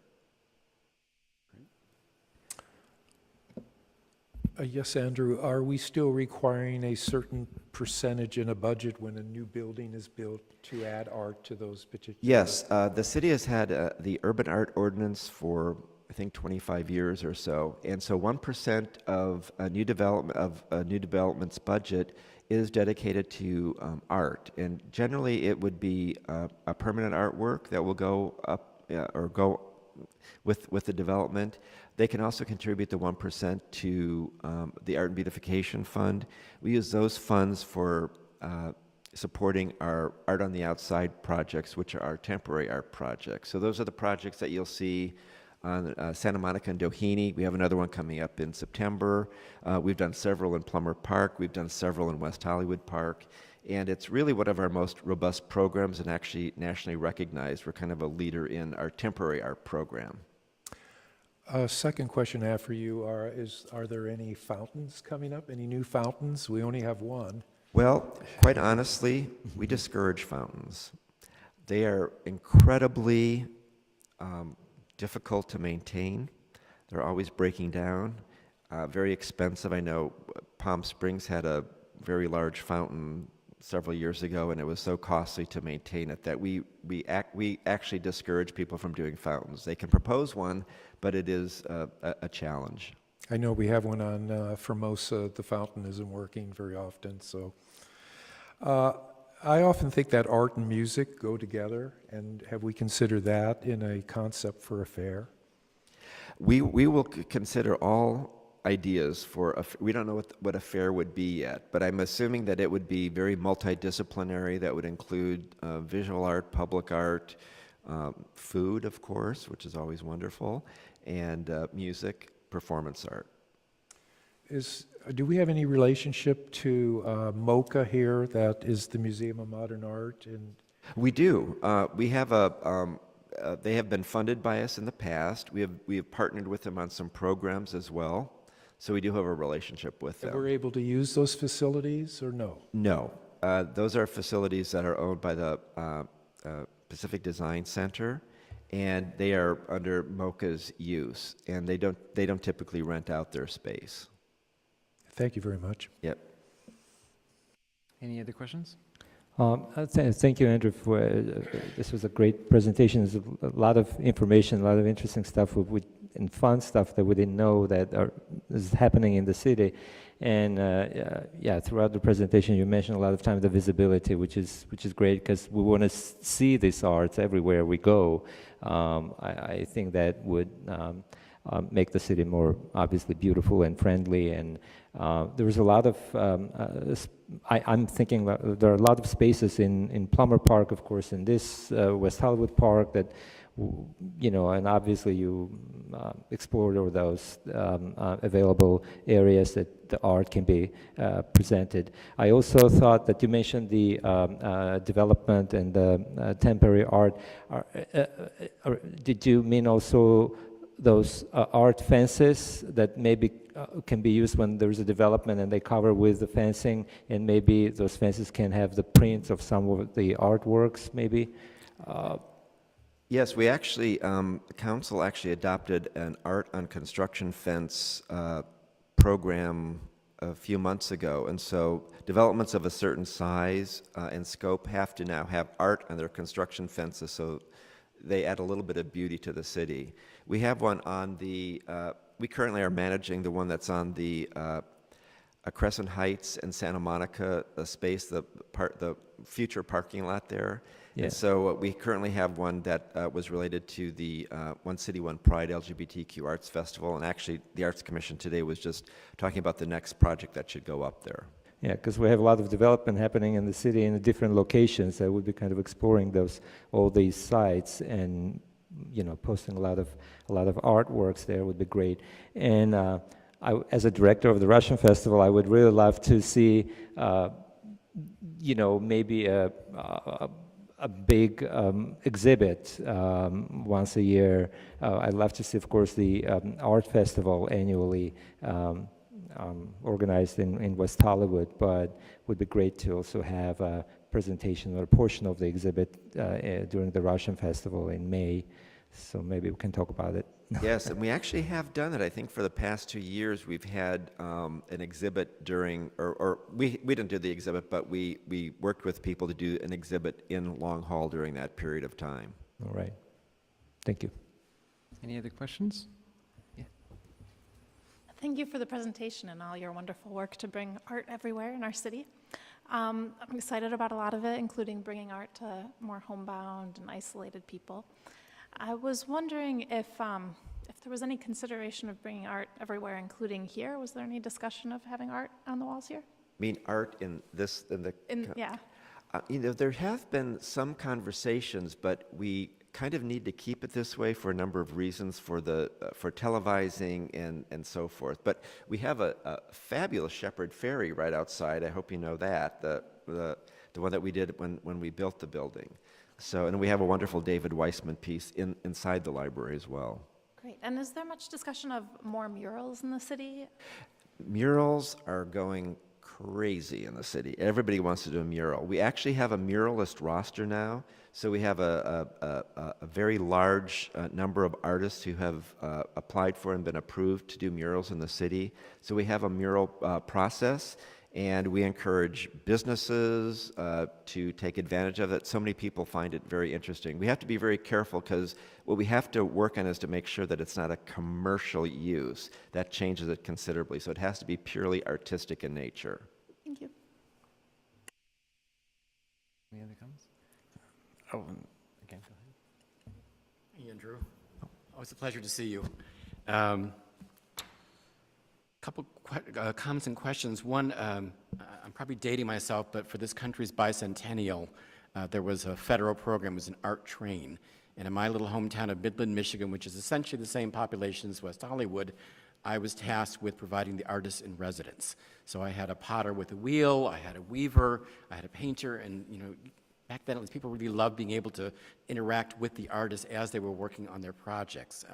Yes, Andrew, are we still requiring a certain percentage in a budget when a new building is built to add art to those particular? Yes, the city has had the urban art ordinance for, I think, 25 years or so, and so 1% of a new development's budget is dedicated to art, and generally it would be a permanent artwork that will go up or go with the development. They can also contribute the 1% to the Art and Beautification Fund. We use those funds for supporting our Art on the Outside projects, which are our temporary art projects. So those are the projects that you'll see on Santa Monica and Doheny. We have another one coming up in September. We've done several in Plummer Park. We've done several in West Hollywood Park. And it's really one of our most robust programs and actually nationally recognized. We're kind of a leader in our temporary art program. Second question I have for you are there any fountains coming up? Any new fountains? We only have one. Well, quite honestly, we discourage fountains. They are incredibly difficult to maintain. They're always breaking down, very expensive. I know Palm Springs had a very large fountain several years ago, and it was so costly to maintain it that we actually discourage people from doing fountains. They can propose one, but it is a challenge. I know we have one on Formosa. The fountain isn't working very often, so. I often think that art and music go together, and have we considered that in a concept for a fair? We will consider all ideas for we don't know what a fair would be yet, but I'm assuming that it would be very multidisciplinary. That would include visual art, public art, food, of course, which is always wonderful, and music, performance art. Do we have any relationship to MoCA here, that is the Museum of Modern Art? We do. We have they have been funded by us in the past. We have partnered with them on some programs as well. So we do have a relationship with them. We're able to use those facilities, or no? No. Those are facilities that are owned by the Pacific Design Center, and they are under MoCA's use, and they don't typically rent out their space. Thank you very much. Yep. Any other questions? Thank you, Andrew, for this was a great presentation. There's a lot of information, a lot of interesting stuff and fun stuff that we didn't know that is happening in the city. And yeah, throughout the presentation, you mentioned a lot of times the visibility, which is great because we want to see these arts everywhere we go. I think that would make the city more obviously beautiful and friendly. And there was a lot of, I'm thinking there are a lot of spaces in Plummer Park, of course, in this West Hollywood Park that, you know, and obviously you explored all those available areas that the art can be presented. I also thought that you mentioned the development and the temporary art. Did you mean also those art fences that maybe can be used when there's a development and they cover with the fencing, and maybe those fences can have the prints of some of the artworks, maybe? Yes, we actually, council actually adopted an art on construction fence program a few months ago, and so developments of a certain size and scope have to now have art on their construction fences, so they add a little bit of beauty to the city. We have one on the, we currently are managing the one that's on the Crescent Heights and Santa Monica space, the future parking lot there. Yeah. And so we currently have one that was related to the One City, One Pride LGBTQ Arts Festival, and actually the Arts Commission today was just talking about the next project that should go up there. Yeah, because we have a lot of development happening in the city in different locations. I would be kind of exploring all these sites, and you know, posting a lot of artworks there would be great. And as a director of the Russian Festival, I would really love to see, you know, maybe a big exhibit once a year. I'd love to see, of course, the art festival annually. organized in West Hollywood, but would be great to also have a presentation or a portion of the exhibit during the Russian Festival in May. So maybe we can talk about it. Yes, and we actually have done it. I think for the past 2 years, we've had an exhibit during, or we didn't do the exhibit, but we worked with people to do an exhibit in Long Hall during that period of time. All right. Thank you. Any other questions? Thank you for the presentation and all your wonderful work to bring art everywhere in our city. I'm excited about a lot of it, including bringing art to more homebound and isolated people. I was wondering if there was any consideration of bringing art everywhere, including here. Was there any discussion of having art on the walls here? I mean, art in this, Yeah. there have been some conversations, but we kind of need to keep it this way for a number of reasons, for televising and so forth. But we have a fabulous Shepherd Ferry right outside. I hope you know that, the one that we did when we built the building. So, and we have a wonderful David Weissman piece inside the library as well. Great. And is there much discussion of more murals in the city? Murals are going crazy in the city. Everybody wants to do a mural. We actually have a muralist roster now. So we have a very large number of artists who have applied for and been approved to do murals in the city. So we have a mural process, and we encourage businesses to take advantage of it. So many people find it very interesting. We have to be very careful because what we have to work on is to make sure that it's not a commercial use. That changes it considerably. So it has to be purely artistic in nature. Thank you. Any other comments? Oh, again, go ahead. Hey, Andrew. Oh, it's a pleasure to see you. Couple comments and questions. One, I'm probably dating myself, but for this country's bicentennial, there was a federal program, it was an art train. And in my little hometown of Midland, Michigan, which is essentially the same population as West Hollywood, I was tasked with providing the artists in residence. So I had a potter with a wheel, I had a weaver, I had a painter, and back then at least people really loved being able to interact with the artists as they were working on their projects.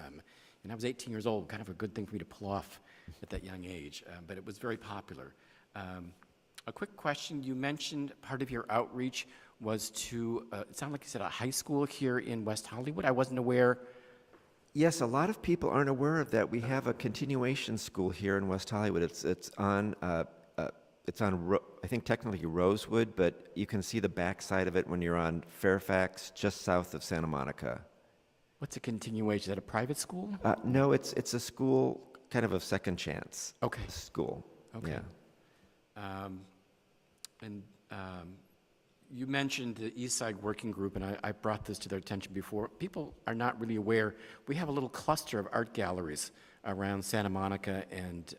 And I was 18 years old, kind of a good thing for me to pull off at that young age, but it was very popular. A quick question, you mentioned part of your outreach was to, it sounded like you said a high school here in West Hollywood. I wasn't aware. Yes, a lot of people aren't aware of that. We have a continuation school here in West Hollywood. It's on I think technically Rosewood, but you can see the backside of it when you're on Fairfax, just south of Santa Monica. What's a continuation? Is that a private school? No, it's a school kind of a second chance. Okay. School. Okay. Yeah. You mentioned the East Side Working Group, and I brought this to their attention before. People are not really aware. We have a little cluster of art galleries around Santa Monica and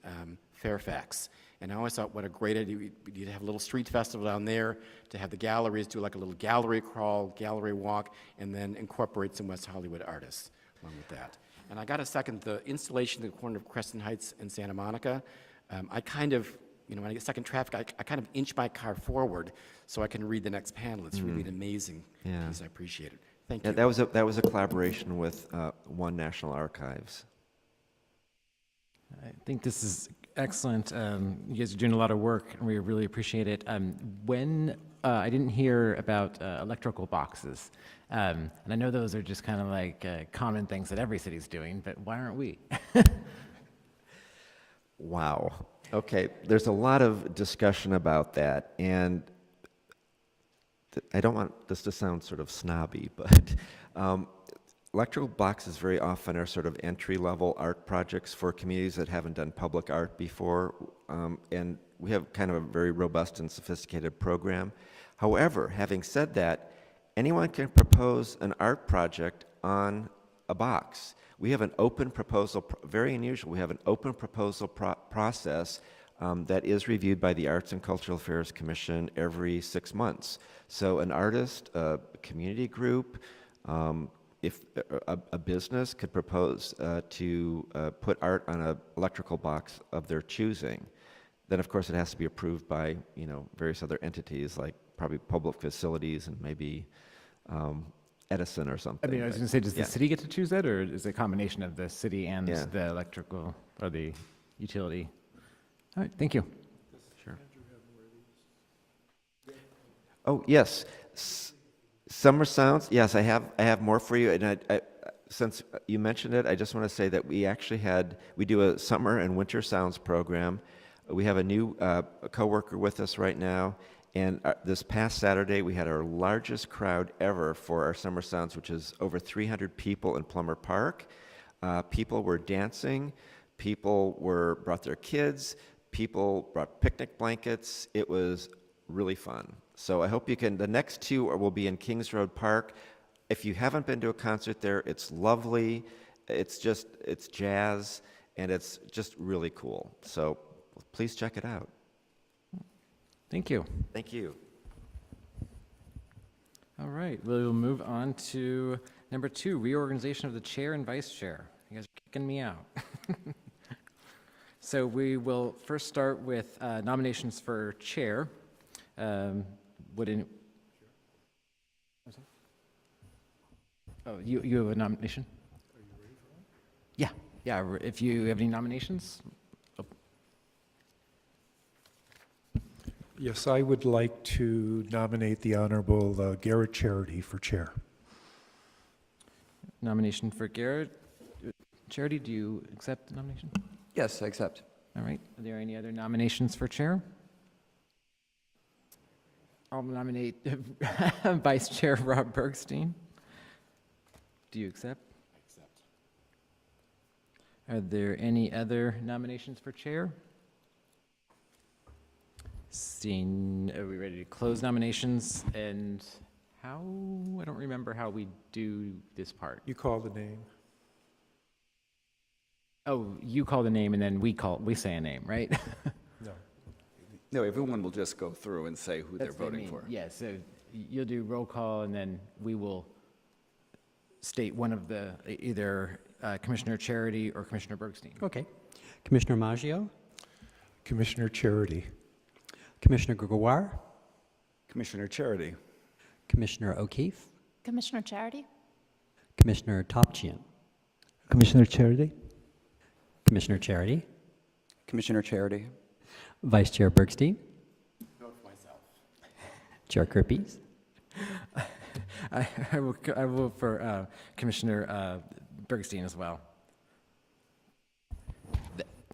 Fairfax. And I always thought, what a great idea. We'd have a little street festival down there to have the galleries do like a little gallery crawl, gallery walk, and then incorporate some West Hollywood artists along with that. And I got a second, the installation at the corner of Crescent Heights and Santa Monica. I kind of, when I get stuck in traffic, I kind of inch my car forward so I can read the next panel. It's really an amazing piece. I appreciate it. Thank you. That was a collaboration with One National Archives. I think this is excellent. You guys are doing a lot of work, and we really appreciate it. I didn't hear about electrical boxes, and I know those are just kind of like common things that every city's doing, but why aren't we? Wow. Okay, there's a lot of discussion about that, and I don't want this to sound sort of snobby, but electrical boxes very often are sort of entry-level art projects for communities that haven't done public art before, and we have kind of a very robust and sophisticated program. However, having said that, anyone can propose an art project on a box. We have an open proposal, very unusual, we have an open proposal process that is reviewed by the Arts and Cultural Affairs Commission every 6 months. So an artist, a community group, if a business could propose to put art on an electrical box of their choosing, then of course it has to be approved by various other entities like probably public facilities and maybe Edison or something. I mean, I was going to say, does the city get to choose that, or is it a combination of the city and the electrical or the utility? All right, thank you. Sure. Oh, yes. Summer Sounds, yes, I have more for you. And since you mentioned it, I just want to say that we do a summer and winter sounds program. We have a new coworker with us right now. And this past Saturday, we had our largest crowd ever for our Summer Sounds, which is over 300 people in Plummer Park. People were dancing. People brought their kids. People brought picnic blankets. It was really fun. So I hope you can. The next two will be in Kings Road Park. If you haven't been to a concert there, it's lovely. It's jazz, and it's just really cool. So please check it out. Thank you. Thank you. All right, we'll move on to number 2, reorganization of the chair and vice chair. You guys are kicking me out. So we will first start with nominations for chair. You have a nomination? Are you ready for one? Yeah, if you have any nominations. Yes, I would like to nominate the Honorable Garrett Charity for chair. Nomination for Garrett. Charity, do you accept the nomination? Yes, I accept. All right, are there any other nominations for chair? I'll nominate Vice Chair Rob Bergstein. Do you accept? I accept. Are there any other nominations for chair? Seeing, are we ready to close nominations? And how, I don't remember how we do this part. You call the name. Oh, you call the name and then we say a name, right? No. No, everyone will just go through and say who they're That's what I voting mean. for. Yeah, so you'll do roll call and then we will state one of the, either Commissioner Charity or Commissioner Bergstein. Okay. Commissioner Maggio, Commissioner Charity. Commissioner Gregoire, Commissioner Charity. Commissioner O'Keefe, Commissioner Charity? Commissioner Topchian, Commissioner Charity? Commissioner Charity, Commissioner Charity. Vice Chair Bergstein, Vote for myself. Chair Kirpies, I will vote for Commissioner Bergstein as well.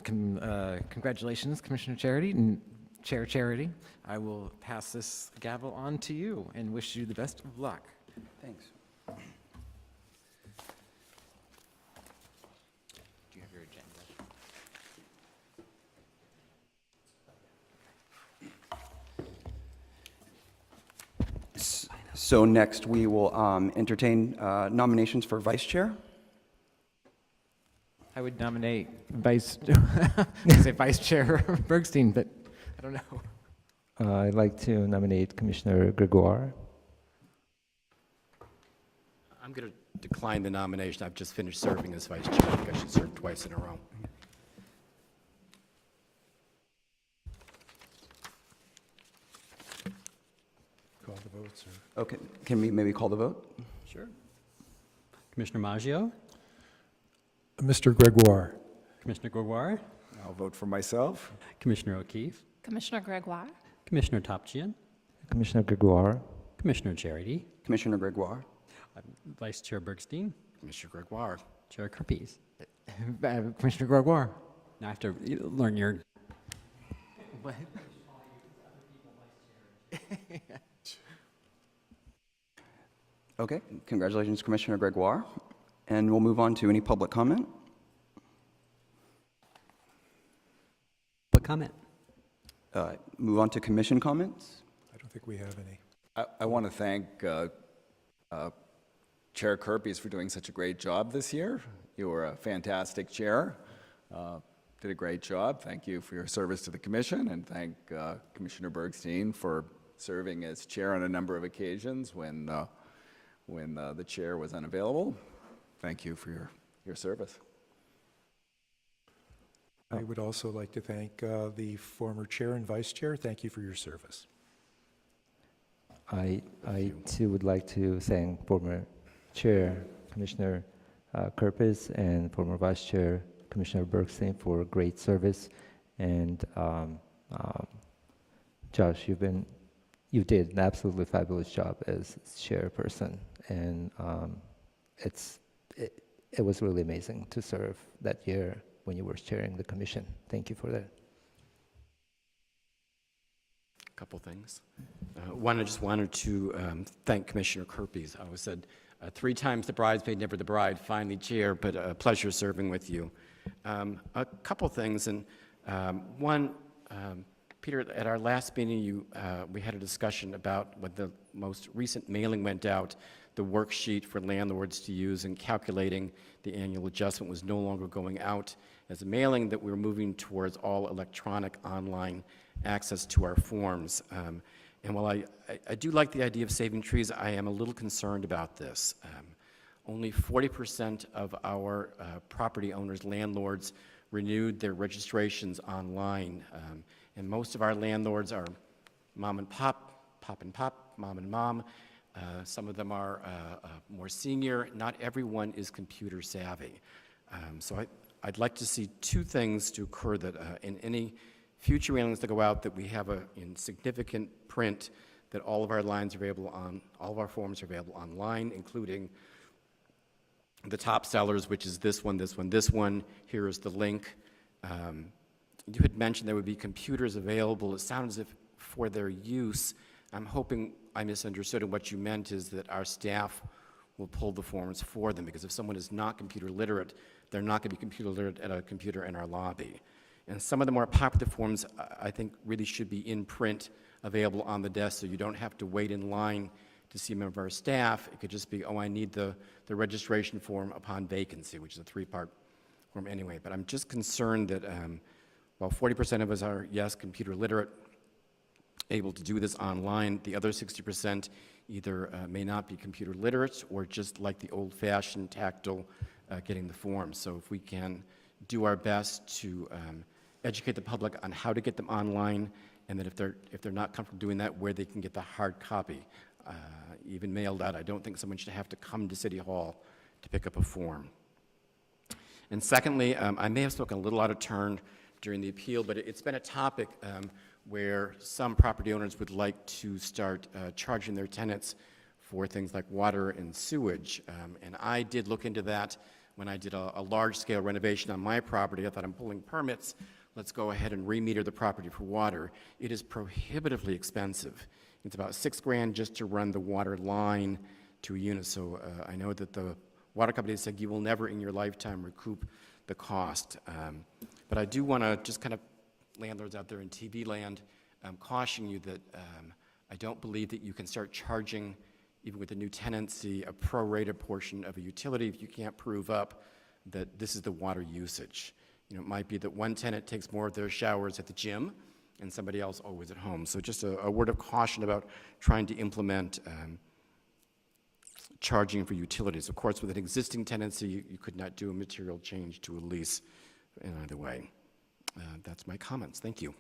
Congratulations, Commissioner Charity and Chair Charity. I will pass this gavel on to you and wish you the best of luck. Thanks. Do you have your agenda? So next, we will entertain nominations for vice chair. I would nominate Vice Chair Bergstein, but I don't know. I'd like to nominate Commissioner Gregoire. I'm going to decline the nomination. I've just finished serving as vice chair. I think I should serve twice in a row. Call the vote, sir. Okay, can we maybe call the vote? Sure. Commissioner Maggio, Mr. Gregoire. Commissioner Gregoire, I'll vote for myself. Commissioner O'Keefe, Commissioner Gregoire? Commissioner Topchian, Commissioner Gregoire. Commissioner Charity, Commissioner Gregoire. Vice Chair Bergstein, Commissioner Gregoire. Chair Kirpies. Commissioner Gregoire. Now I have to learn your. What? Okay, congratulations, Commissioner Gregoire. And we'll move on to any public comment. Public comment. Move on to commission comments. I don't think we have any. I want to thank Chair Kirpies for doing such a great job this year. You were a fantastic chair. Did a great job. Thank you for your service to the commission, and thank Commissioner Bergstein for serving as chair on a number of occasions when the chair was unavailable. Thank you for your service. I would also like to thank the former chair and vice chair. Thank you for your service. I too would like to thank former Chair Commissioner Kirpis and former Vice Chair Commissioner Bergstein for great service And Josh, you did an absolutely fabulous job as chairperson, and it was really amazing to serve that year when you were chairing the commission. Thank you for that. Couple things. One, I just wanted to thank Commissioner Kerpes. I always said 3 times the bridesmaid, never the bride. Finally, Chair, but a pleasure serving with you. A couple things, and one, Peter, at our last meeting, we had a discussion about when the most recent mailing went out, the worksheet for landlords to use in calculating the annual adjustment was no longer going out as a mailing, that we were moving towards all electronic online access to our forms. And while I do like the idea of saving trees, I am a little concerned about this. Only 40% of our property owners, landlords, renewed their registrations online. And most of our landlords are mom and pop, pop and pop, mom and mom. Some of them are more senior. Not everyone is computer savvy. So I'd like to see 2 things to occur, that in any future mailings that go out, that we have in significant print that all of our lines are available on, all of our forms are available online, including the top sellers, which is this one, this one, this one. Here is the link. You had mentioned there would be computers available. It sounds as if for their use. I'm hoping I misunderstood, and what you meant is that our staff will pull the forms for them, because if someone is not computer literate, they're not going to be computer literate at a computer in our lobby. And some of the more popular forms, I think, really should be in print, available on the desk, so you don't have to wait in line to see a member of our staff. It could just be, oh, I need the registration form upon vacancy, which is a 3-part form anyway. But I'm just concerned that while 40% of us are, yes, computer literate, able to do this online, the other 60% either may not be computer literate or just like the old-fashioned tactile getting the forms. So if we can do our best to educate the public on how to get them online, and that if they're not comfortable doing that, where they can get the hard copy, even mailed out. I don't think someone should have to come to City Hall to pick up a form. And secondly, I may have spoken a little out of turn during the appeal, but it's been a topic where some property owners would like to start charging their tenants for things like water and sewage. And I did look into that when I did a large-scale renovation on my property. I thought, I'm pulling permits, let's go ahead and remeter the property for water. It is prohibitively expensive. It's about $6,000 just to run the water line to a unit. So I know that the water company said you will never in your lifetime recoup the cost. But I do want to just kind of, landlords out there in TV land, caution you that I don't believe that you can start charging, even with the new tenancy, a prorated portion of a utility if you can't prove up that this is the water usage. You know, it might be that one tenant takes more of their showers at the gym and somebody else always at home. So just a word of caution about trying to implement charging for utilities. Of course, with an existing tenancy, you could not do a material change to a lease in either way. That's my comments. Thank you.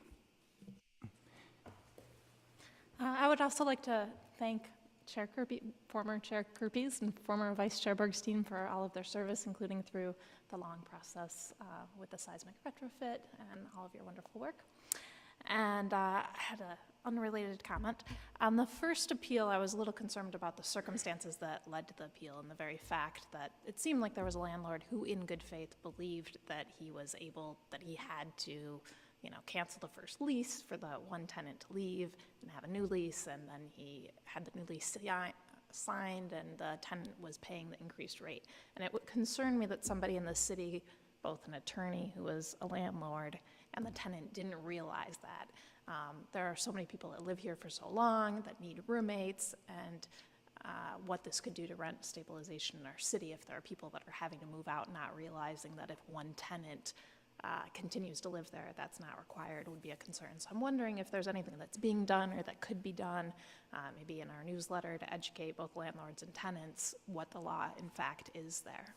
I would also like to thank Chair Kerpes, former Chair Kerpes and former Vice Chair Bergstein for all of their service, including through the long process with the seismic retrofit and all of your wonderful work. And I had an unrelated comment. On the first appeal, I was a little concerned about the circumstances that led to the appeal and the very fact that it seemed like there was a landlord who, in good faith, believed that he was able, that he had to, cancel the first lease for the one tenant to leave and have a new lease, and then he had the new lease signed and the tenant was paying the increased rate. And it would concern me that somebody in the city, both an attorney who was a landlord and the tenant, didn't realize that. There are so many people that live here for so long that need roommates, and what this could do to rent stabilization in our city if there are people that are having to move out, not realizing that if one tenant continues to live there, that's not required, would be a concern. So I'm wondering if there's anything that's being done or that could be done, maybe in our newsletter, to educate both landlords and tenants what the law, in fact, is there.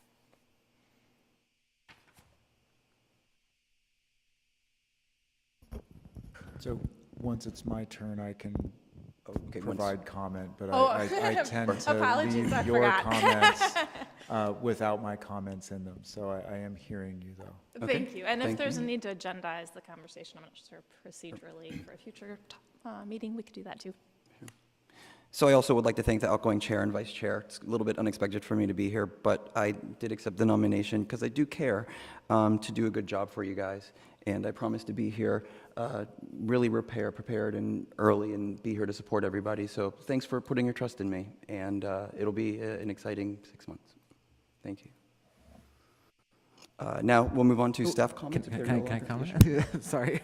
So once it's my turn, I can Okay, provide comment, but Oh. I tend to Apologies, leave I your forgot. comments without my comments in them. So I am hearing you, though. Okay, Thank you. And if thank there's you. a need to agendize the conversation, I'm not sure procedurally for a future meeting, we could do that too. So I also would like to thank the outgoing chair and vice chair. It's a little bit unexpected for me to be here, but I did accept the nomination because I do care to do a good job for you guys. And I promise to be here really prepared and early and be here to support everybody. So thanks for putting your trust in me. And it'll be an exciting 6 months. Thank you. Now we'll move on to staff comments. if there are no Can I other comment? commissioners. Sorry.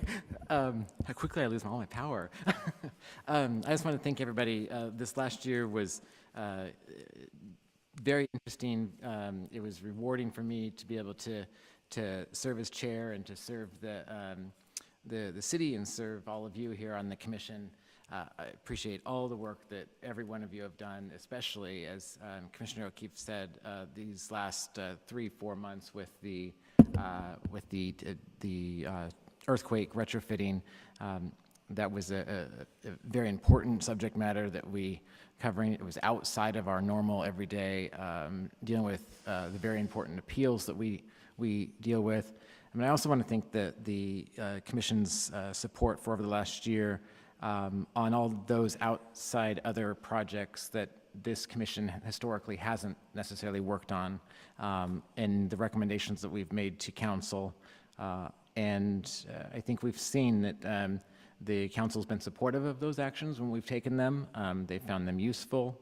How quickly I lose all my power. I just want to thank everybody. This last year was very interesting. It was rewarding for me to be able to serve as chair and to serve the city and serve all of you here on the commission. I appreciate all the work that every one of you have done, especially, as Commissioner O'Keefe said, these last 3-4 months with the earthquake retrofitting. That was a very important subject matter that we covering. It was outside of our normal everyday dealing with the very important appeals that we deal with. I mean, I also want to thank the Commission's support for over the last year on all those outside other projects that this Commission historically hasn't necessarily worked on, and the recommendations that we've made to Council. And I think we've seen that the Council's been supportive of those actions when we've taken them. They found them useful,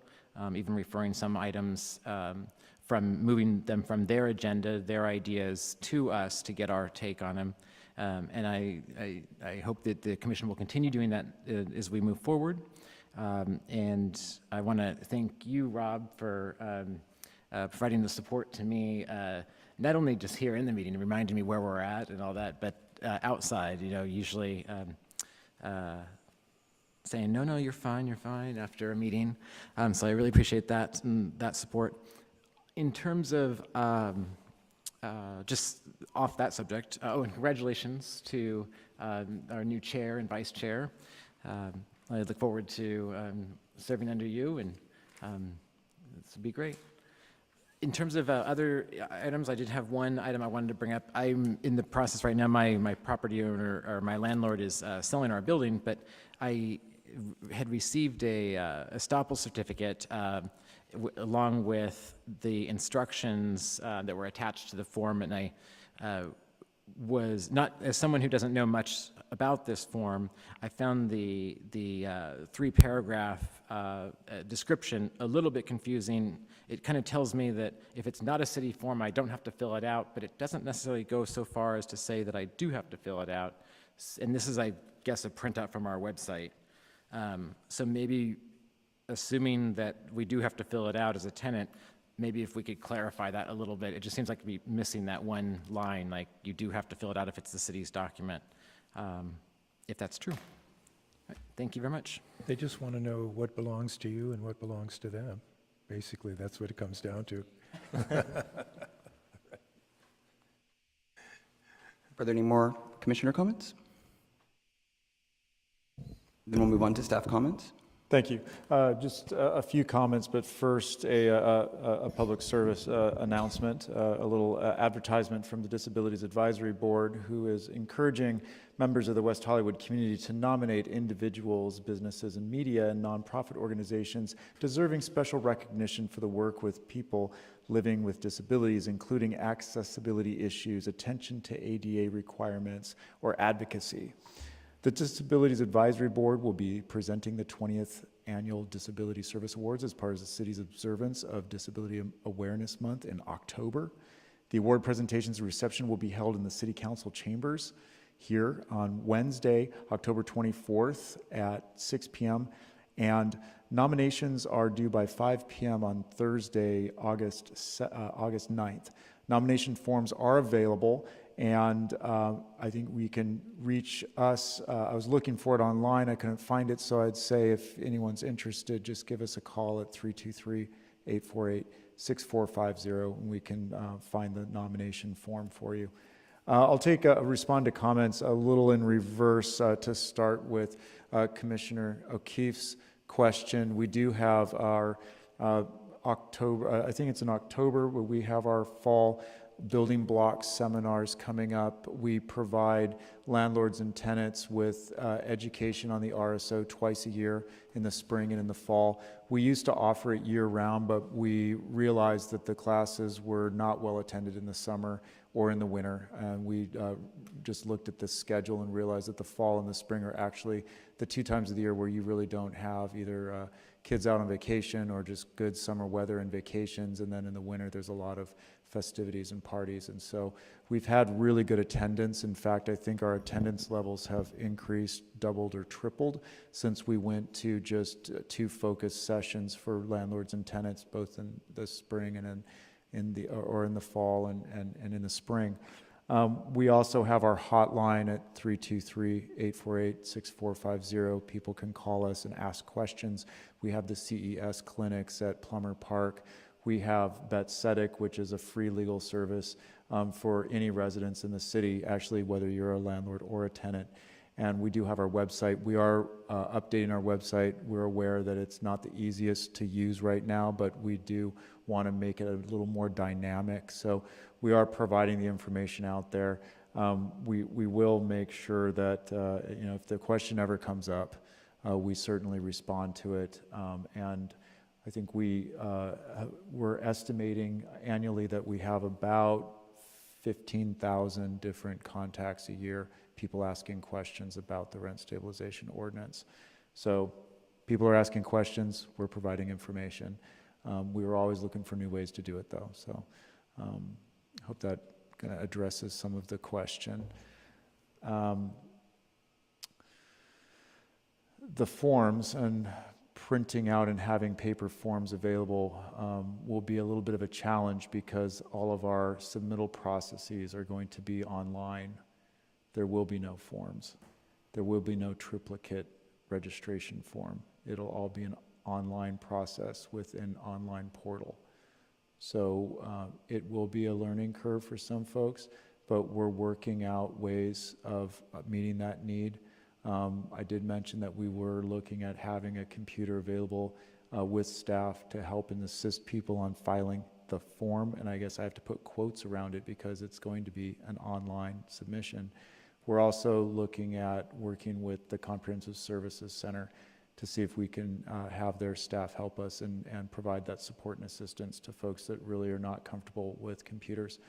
even referring some items from moving them from their agenda, their ideas to us to get our take on them. And I hope that the Commission will continue doing that as we move forward. And I want to thank you, Rob, for providing the support to me, not only just here in the meeting, reminding me where we're at and all that, but outside, usually saying, no, you're fine after a meeting. So I really appreciate that and that support. In terms of just off that subject, and congratulations to our new chair and vice chair. I look forward to serving under you, and this will be great. In terms of other items, I did have one item I wanted to bring up. I'm in the process right now, my property owner, or my landlord, is selling our building, but I had received a estoppel certificate along with the instructions that were attached to the form, and I was not, as someone who doesn't know much about this form, I found the 3-paragraph description a little bit confusing. It kind of tells me that if it's not a city form, I don't have to fill it out, but it doesn't necessarily go so far as to say that I do have to fill it out. And this is, I guess, a printout from our website. So maybe, assuming that we do have to fill it out as a tenant, maybe if we could clarify that a little bit. It just seems like we're missing that one line, like you do have to fill it out if it's the city's document, if that's true. Right, thank you very much. They just want to know what belongs to you and what belongs to them. Basically, that's what it comes down to. Are there any more commissioner comments? Then we'll move on to staff comments. Thank you. Just a few comments, but first a public service announcement, a little advertisement from the Disabilities Advisory Board, who is encouraging members of the West Hollywood community to nominate individuals, businesses, and media and nonprofit organizations deserving special recognition for the work with people living with disabilities, including accessibility issues, attention to ADA requirements, or advocacy. The Disabilities Advisory Board will be presenting the 20th Annual Disability Service Awards as part of the city's observance of Disability Awareness Month in October. The award presentations and reception will be held in the City Council chambers here on Wednesday, October 24th at 6 p.m. And nominations are due by 5 p.m. on Thursday, August 9th. Nomination forms are available, and I think we can reach us. I was looking for it online. I couldn't find it, so I'd say if anyone's interested, just give us a call at 323-848-6450, and we can find the nomination form for you. I'll respond to comments a little in reverse to start with Commissioner O'Keefe's question. We do have our October, I think it's in October, where we have our fall building blocks seminars coming up. We provide landlords and tenants with education on the RSO twice a year in the spring and in the fall. We used to offer it year-round, but we realized that the classes were not well attended in the summer or in the winter. And we just looked at the schedule and realized that the fall and the spring are actually the 2 times of the year where you really don't have either kids out on vacation or just good summer weather and vacations. And then in the winter, there's a lot of festivities and parties. And so we've had really good attendance. In fact, I think our attendance levels have increased, doubled or tripled since we went to just 2 focused sessions for landlords and tenants, both in the spring and in the fall and in the spring. We also have our hotline at 323-848-6450. People can call us and ask questions. We have the CES clinics at Plummer Park. We have BetCetic, which is a free legal service for any residents in the city, actually, whether you're a landlord or a tenant. And we do have our website. We are updating our website. We're aware that it's not the easiest to use right now, but we do want to make it a little more dynamic. So we are providing the information out there. We will make sure that, if the question ever comes up, we certainly respond to it. And I think we're estimating annually that we have about 15,000 different contacts a year, people asking questions about the rent stabilization ordinance. So people are asking questions, we're providing information. We were always looking for new ways to do it, though. So I hope that kind of addresses some of the question. The forms and printing out and having paper forms available will be a little bit of a challenge because all of our submittal processes are going to be online. There will be no forms. There will be no triplicate registration form. It'll all be an online process with an online portal. So it will be a learning curve for some folks, but we're working out ways of meeting that need. I did mention that we were looking at having a computer available with staff to help and assist people on filing the form, and I guess I have to put quotes around it because it's going to be an online submission. We're also looking at working with the Comprehensive Services Center to see if we can have their staff help us and provide that support and assistance to folks that really are not comfortable with computers.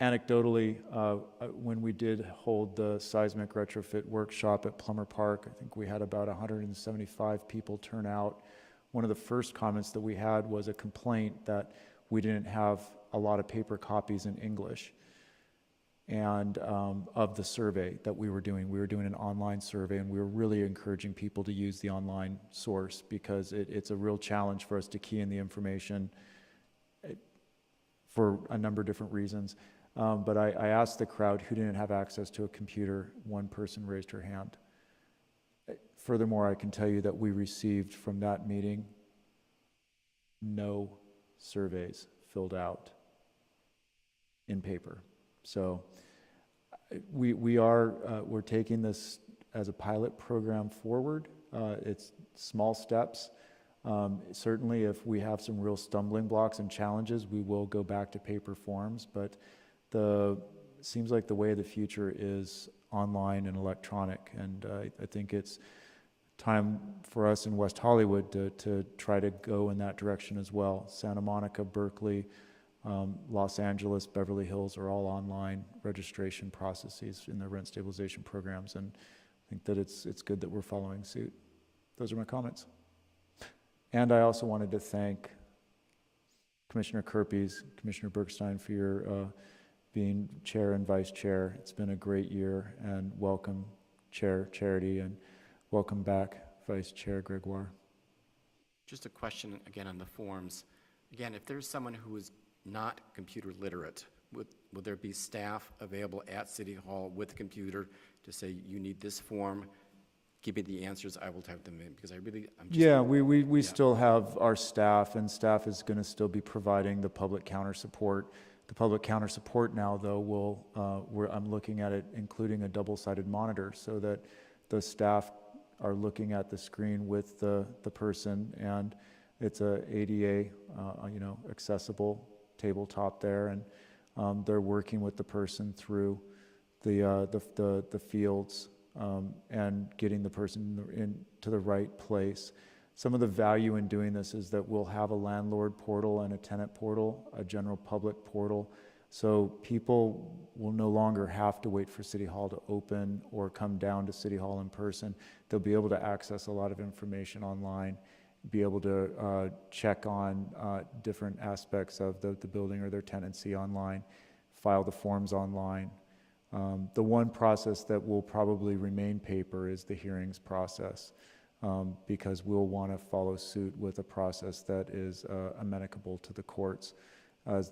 Anecdotally, when we did hold the seismic retrofit workshop at Plummer Park, I think we had about 175 people turn out. One of the first comments that we had was a complaint that we didn't have a lot of paper copies in English and of the survey that we were doing. We were doing an online survey, and we were really encouraging people to use the online source because it's a real challenge for us to key in the information for a number of different reasons. But I asked the crowd who didn't have access to a computer. One person raised her hand. Furthermore, I can tell you that we received from that meeting no surveys filled out in paper. So we're taking this as a pilot program forward. It's small steps. Certainly, if we have some real stumbling blocks and challenges, we will go back to paper forms. But seems like the way of the future is online and electronic, and I think it's time for us in West Hollywood to try to go in that direction as well. Santa Monica, Berkeley, Los Angeles, Beverly Hills are all online registration processes in their rent stabilization programs, and I think that it's good that we're following suit. Those are my comments. And I also wanted to thank Commissioner Kerpes, Commissioner Bergstein for your being chair and vice chair. It's been a great year, and welcome, Chair Charity, and welcome back, Vice Chair Gregoire. Just a question again on the forms. Again, if there's someone who is not computer literate, would there be staff available at City Hall with a computer to say, you need this form, give me the answers, I will type them in? Because I'm just... Yeah, we still have our staff, and staff is going to still be providing the public counter support. The public counter support now, though, I'm looking at it including a double-sided monitor so that the staff are looking at the screen with the person, and it's a ADA, accessible tabletop there, and they're working with the person through the fields and getting the person into the right place. Some of the value in doing this is that we'll have a landlord portal and a tenant portal, a general public portal, so people will no longer have to wait for City Hall to open or come down to City Hall in person. They'll be able to access a lot of information online, be able to check on different aspects of the building or their tenancy online, file the forms online. The one process that will probably remain paper is the hearings process, because we'll want to follow suit with a process that is amenable to the courts, as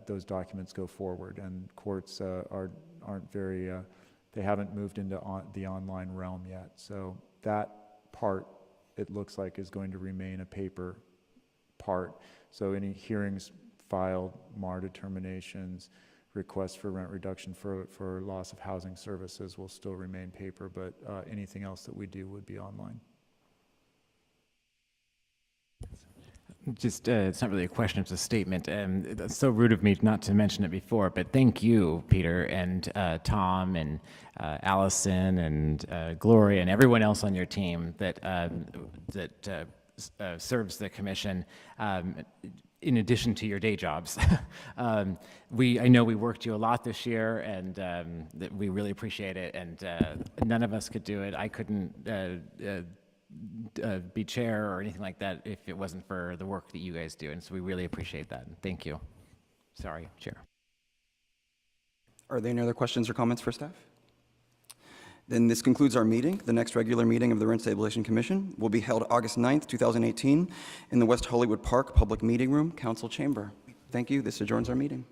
those documents go forward. And courts aren't very, they haven't moved into the online realm yet. So that part, it looks like, is going to remain a paper part. So any hearings filed, MAR determinations, requests for rent reduction for loss of housing services will still remain paper, but anything else that we do would be online. Just, it's not really a question, it's a statement. It's so rude of me not to mention it before, but thank you, Peter, and Tom, and Allison, and Gloria, and everyone else on your team that serves the commission, in addition to your day jobs. I know we worked you a lot this year, and that we really appreciate it, and none of us could do it. I couldn't be chair or anything like that if it wasn't for the work that you guys do, and so we really appreciate that. Thank you. Sorry, Chair. Are there any other questions or comments for staff? Then this concludes our meeting. The next regular meeting of the Rent Stabilization Commission will be held August 9th, 2018 in the West Hollywood Park Public Meeting Room, Council Chamber. Thank you. This adjourns our meeting.